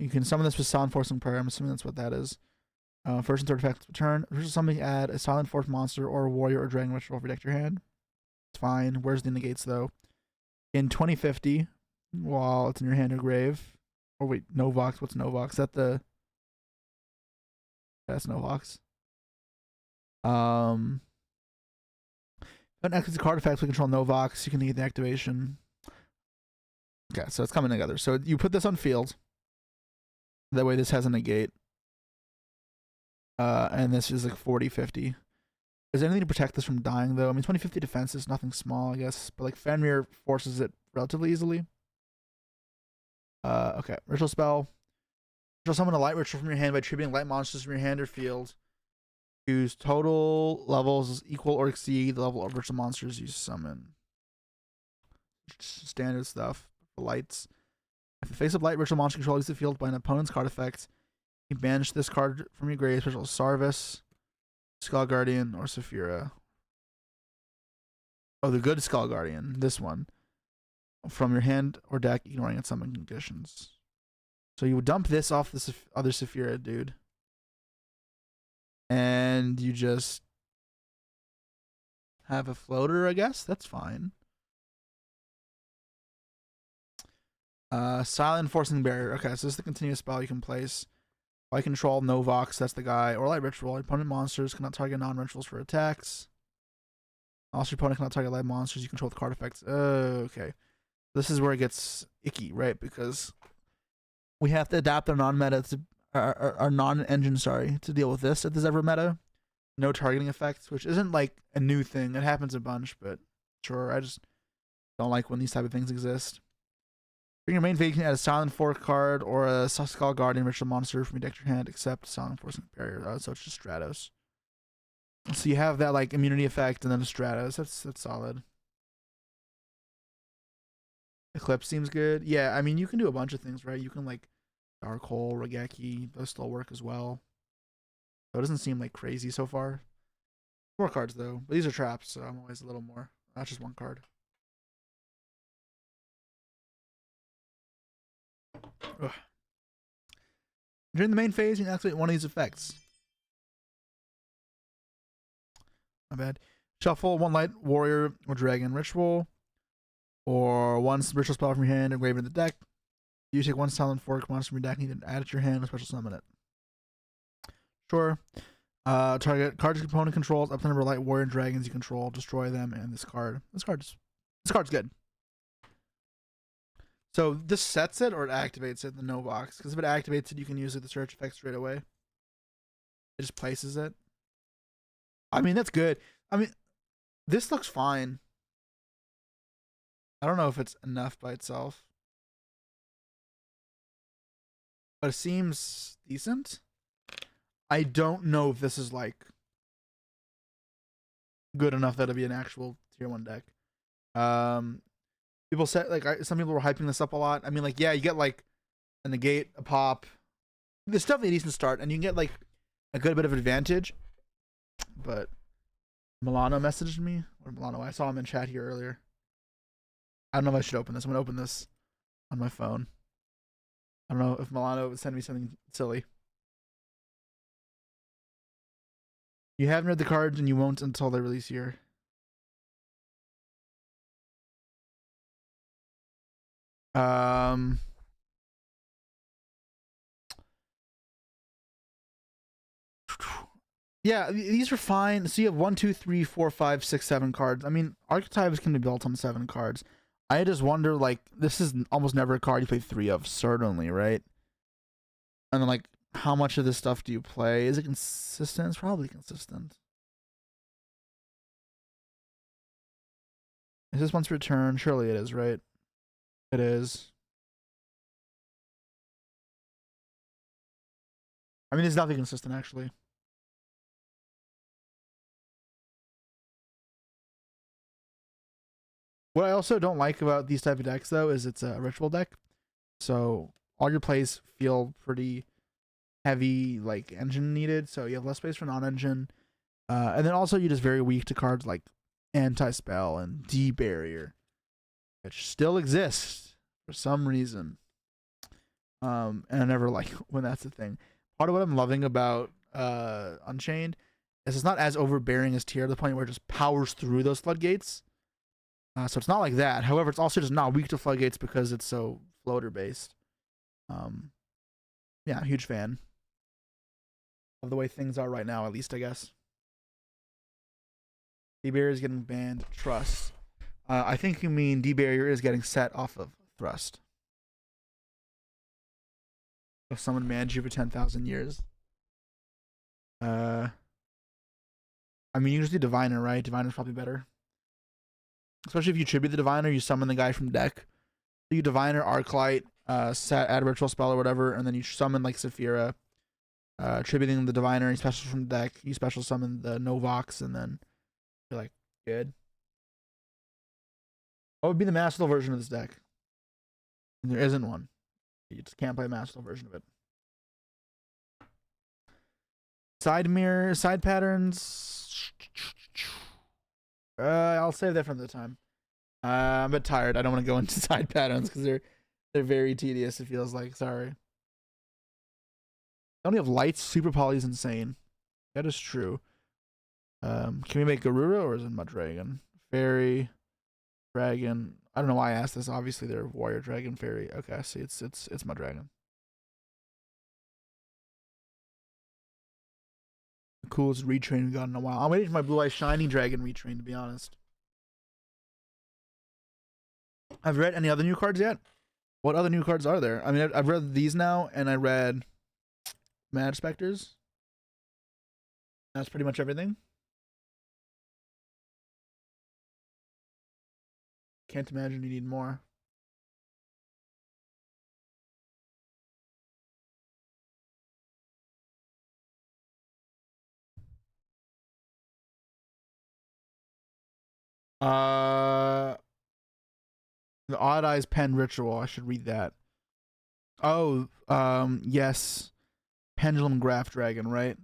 You can summon this with Silent Enforcing Prayer. I'm assuming that's what that is. First and third effects return. Somebody add a Silent Force monster or a warrior or dragon ritual for deck your hand. It's fine. Where's the negates though? In 2050, while it's in your hand or grave. Oh wait, Novox. What's Novox? Is that the? That's Novox. When activates a card effect, we control Novox. You can negate the activation. Okay, so it's coming together. So you put this on field. That way, this has a negate. And this is like 40-50. Is there anything to protect this from dying though? I mean, 20-50 defense is nothing small, I guess, but like Fenrir forces it relatively easily. Okay. Ritual spell. Ritual summon a light ritual from your hand by tributing light monsters from your hand or field. Whose total levels equal or exceed the level of ritual monsters you summon. Standard stuff for lights. If the face of light ritual monster control leaves the field by an opponent's card effect, you banish this card from your grave, special Sarvis, Skull Guardian, or Saphira. Oh, the good Skull Guardian, this one. From your hand or deck, ignoring its summon conditions. So you would dump this off the other Saphira, dude. And you just have a floater, I guess? That's fine. Silent Enforcing Barrier. Okay, so this is the continuous spell you can place. Light Control, Novox, that's the guy. Or Light Ritual. Opponent monsters cannot target non-rituals for attacks. Also, your opponent cannot target light monsters you control with card effects. Okay. This is where it gets icky, right? Because we have to adapt our non-meta to our non-engine, to deal with this if there's ever meta. No targeting effects, which isn't like a new thing. It happens a bunch, but sure, I just don't like when these type of things exist. During your main phase, you can add a Silent Fork card or a Skull Guardian ritual monster from your deck to your hand, except Silent Enforcing Barrier. So it's just Stratos. So you have that like immunity effect and then a Stratos. That's solid. Eclipse seems good. Yeah, I mean you can do a bunch of things, right? You can like Dark Hole, Regeki, those still work as well. So it doesn't seem like crazy so far. 4 cards though, but these are traps, so I'm always a little more. Not just 1 card. Ugh. During the main phase, you can activate one of these effects. My bad. Shuffle 1 light warrior or dragon ritual, or 1 ritual spell from your hand engraved in the deck. You take 1 Silent Fork monster from your deck and you can add it to your hand and special summon it. Sure. Target cards your opponent controls up to the number of light warrior dragons you control. Destroy them, and this card's good. So this sets it or it activates it in the no box? Because if it activates it, you can use it the search effect straight away. It just places it. I mean, that's good. I mean, this looks fine. I don't know if it's enough by itself, but it seems decent. I don't know if this is like good enough that it'll be an actual tier 1 deck. People said like some people were hyping this up a lot. I mean, like, yeah, you get like a negate, a pop. There's definitely a decent start, and you can get like a good bit of advantage. But Milano messaged me. Or Milano, I saw him in chat here earlier. I don't know if I should open this. I'm gonna open this on my phone. I don't know if Milano would send me something silly. You haven't read the cards, and you won't until they release here. Yeah, these are fine. So you have 1, 2, 3, 4, 5, 6, 7 cards. I mean, archetypes can be built on 7 cards. I just wonder, like, this is almost never a card you play 3 of, certainly, right? And then, like, how much of this stuff do you play? Is it consistent? It's probably consistent. Is this once returned? Surely it is, right? It is. I mean, it's nothing consistent, actually. What I also don't like about these type of decks, though, is it's a ritual deck. So all your plays feel pretty heavy, like engine needed. So you have less space for non-engine. And then also you're just very weak to cards like Anti-Spell and D-Barrier, which still exists for some reason. And I never like when that's the thing. Part of what I'm loving about Unchained is it's not as overbearing as Tier, to the point where it just powers through those floodgates. So it's not like that. However, it's also just not weak to floodgates because it's so floater based. Yeah, huge fan of the way things are right now, at least, I guess. D-Barrier is getting banned. Trust. I think you mean D-Barrier is getting set off of Thrust. If someone managed you for 10,000 years. I mean, you just do Diviner, right? Diviner's probably better. Especially if you tribute the Diviner, you summon the guy from deck. So you Diviner, Arclight, add a ritual spell or whatever, and then you summon like Saphira, attributing the diviner, you special from the deck, you special summon the Novox, and then you're like, good. What would be the Master version of this deck? And there isn't one. You just can't play a Master version of it. Side mirror, side patterns. I'll save that for the time. I'm a bit tired. I don't want to go into side patterns because they're very tedious. It feels like. Sorry. I only have lights. Super Poly is insane. That is true. Can we make Garura or is it Mudragon? Fairy, Dragon. I don't know why I asked this. Obviously, they're Warrior, Dragon, Fairy. Okay, see, it's Mudragon. The coolest retrain we got in a while. I'm waiting for my Blue Eye Shiny Dragon retrain, to be honest. I've read any other new cards yet? What other new cards are there? I mean, I've read these now, and I read Mad Specters. That's pretty much everything. Can't imagine you need more. The Odd Eyes Pen Ritual. I should read that. Oh, yes. Pendulum Graph Dragon, right?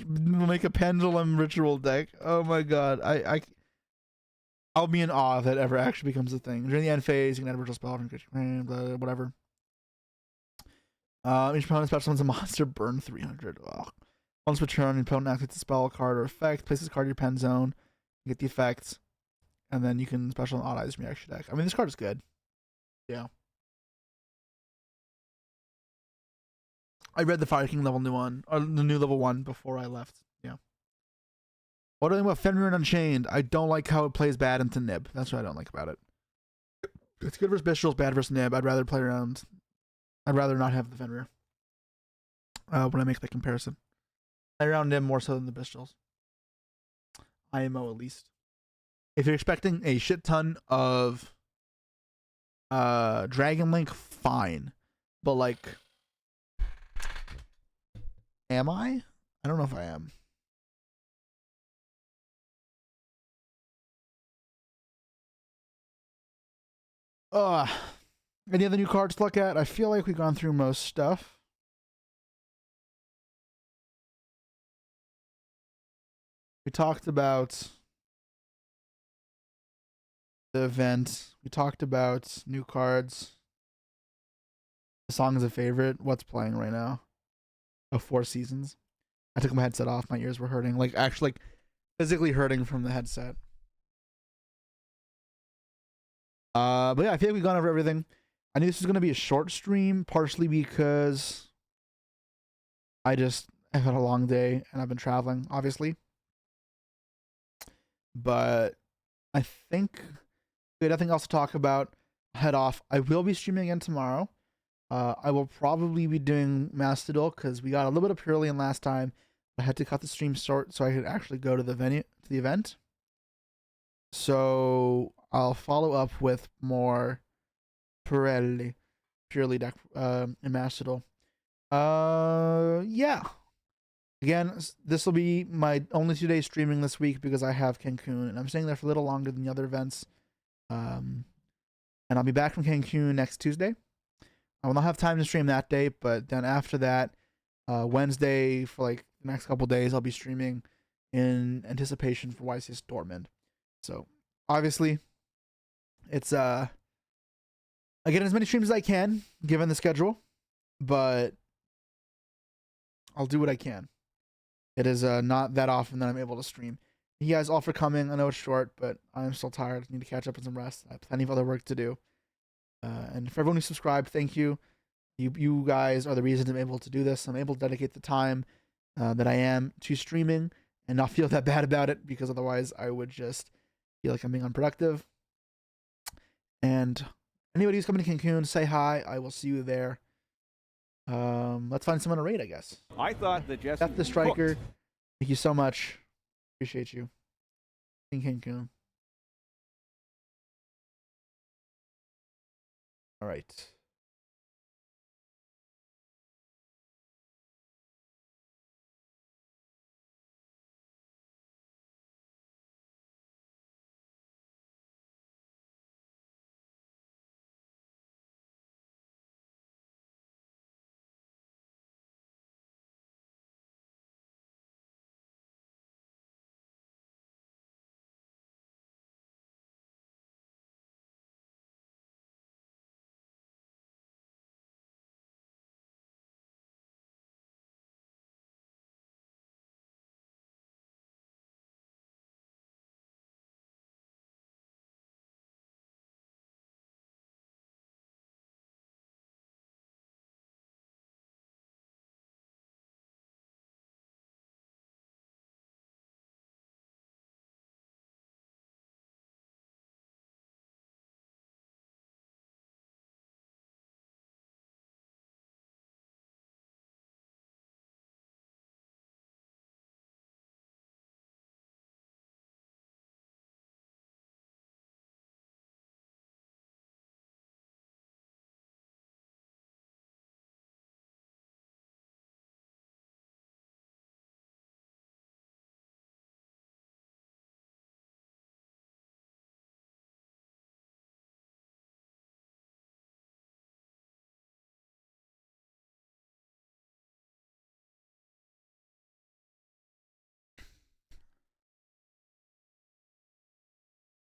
We'll make a Pendulum Ritual deck. Oh my god. I'll be in awe if that ever actually becomes a thing. During the end phase, you can add a ritual spell from whatever. Each opponent special summons a monster, burn 300. Ugh. Once per turn, your opponent activates a spell, card, or effect. Place this card in your pen zone. You get the effect. And then you can special Odd Eyes from your extra deck. I mean, this card is good. Yeah. I read the Fire King level new one, or the new level 1 before I left. Yeah. What do I think about Fenrir and Unchained? I don't like how it plays bad into Nib. That's what I don't like about it. It's good versus Bestials, bad versus Nib. I'd rather play around. I'd rather not have the Fenrir. When I make the comparison. Play around Nib more so than the Bestials. IMO at least. If you're expecting a shit ton of Dragon Link, fine. But like, am I? I don't know if I am. Any other new cards to look at? I feel like we've gone through most stuff. We talked about the event. We talked about new cards. The song is a favorite. What's playing right now? Oh, Four Seasons. I took my headset off. My ears were hurting. Like, actually, like, physically hurting from the headset. But yeah, I feel like we've gone over everything. I knew this was going to be a short stream, partially because I've had a long day and I've been traveling, obviously. But I think we had nothing else to talk about. Head off. I will be streaming again tomorrow. I will probably be doing Mastodon because we got a little bit of Purely in last time. I had to cut the stream short so I could actually go to the event. So I'll follow up with more Purely deck in Mastodon. Yeah. Again, this will be my only 2 days streaming this week because I have Cancun and I'm staying there for a little longer than the other events. And I'll be back from Cancun next Tuesday. I will not have time to stream that day, but then after that, Wednesday for like the next couple days, I'll be streaming in anticipation for YCS Dortmund. So obviously, it's I get as many streams as I can given the schedule, but I'll do what I can. It is not that often that I'm able to stream. You guys all for coming. I know it's short, but I'm still tired. I need to catch up on some rest. I have plenty of other work to do. And for everyone who subscribed, thank you. You guys are the reason I'm able to do this. I'm able to dedicate the time that I am to streaming and not feel that bad about it, because otherwise I would just feel like I'm being unproductive. And anybody who's coming to Cancun, say hi. I will see you there. Let's find someone to raid, I guess. I thought that Jesse Death the Striker. Thank you so much. Appreciate you. In Cancun. All right.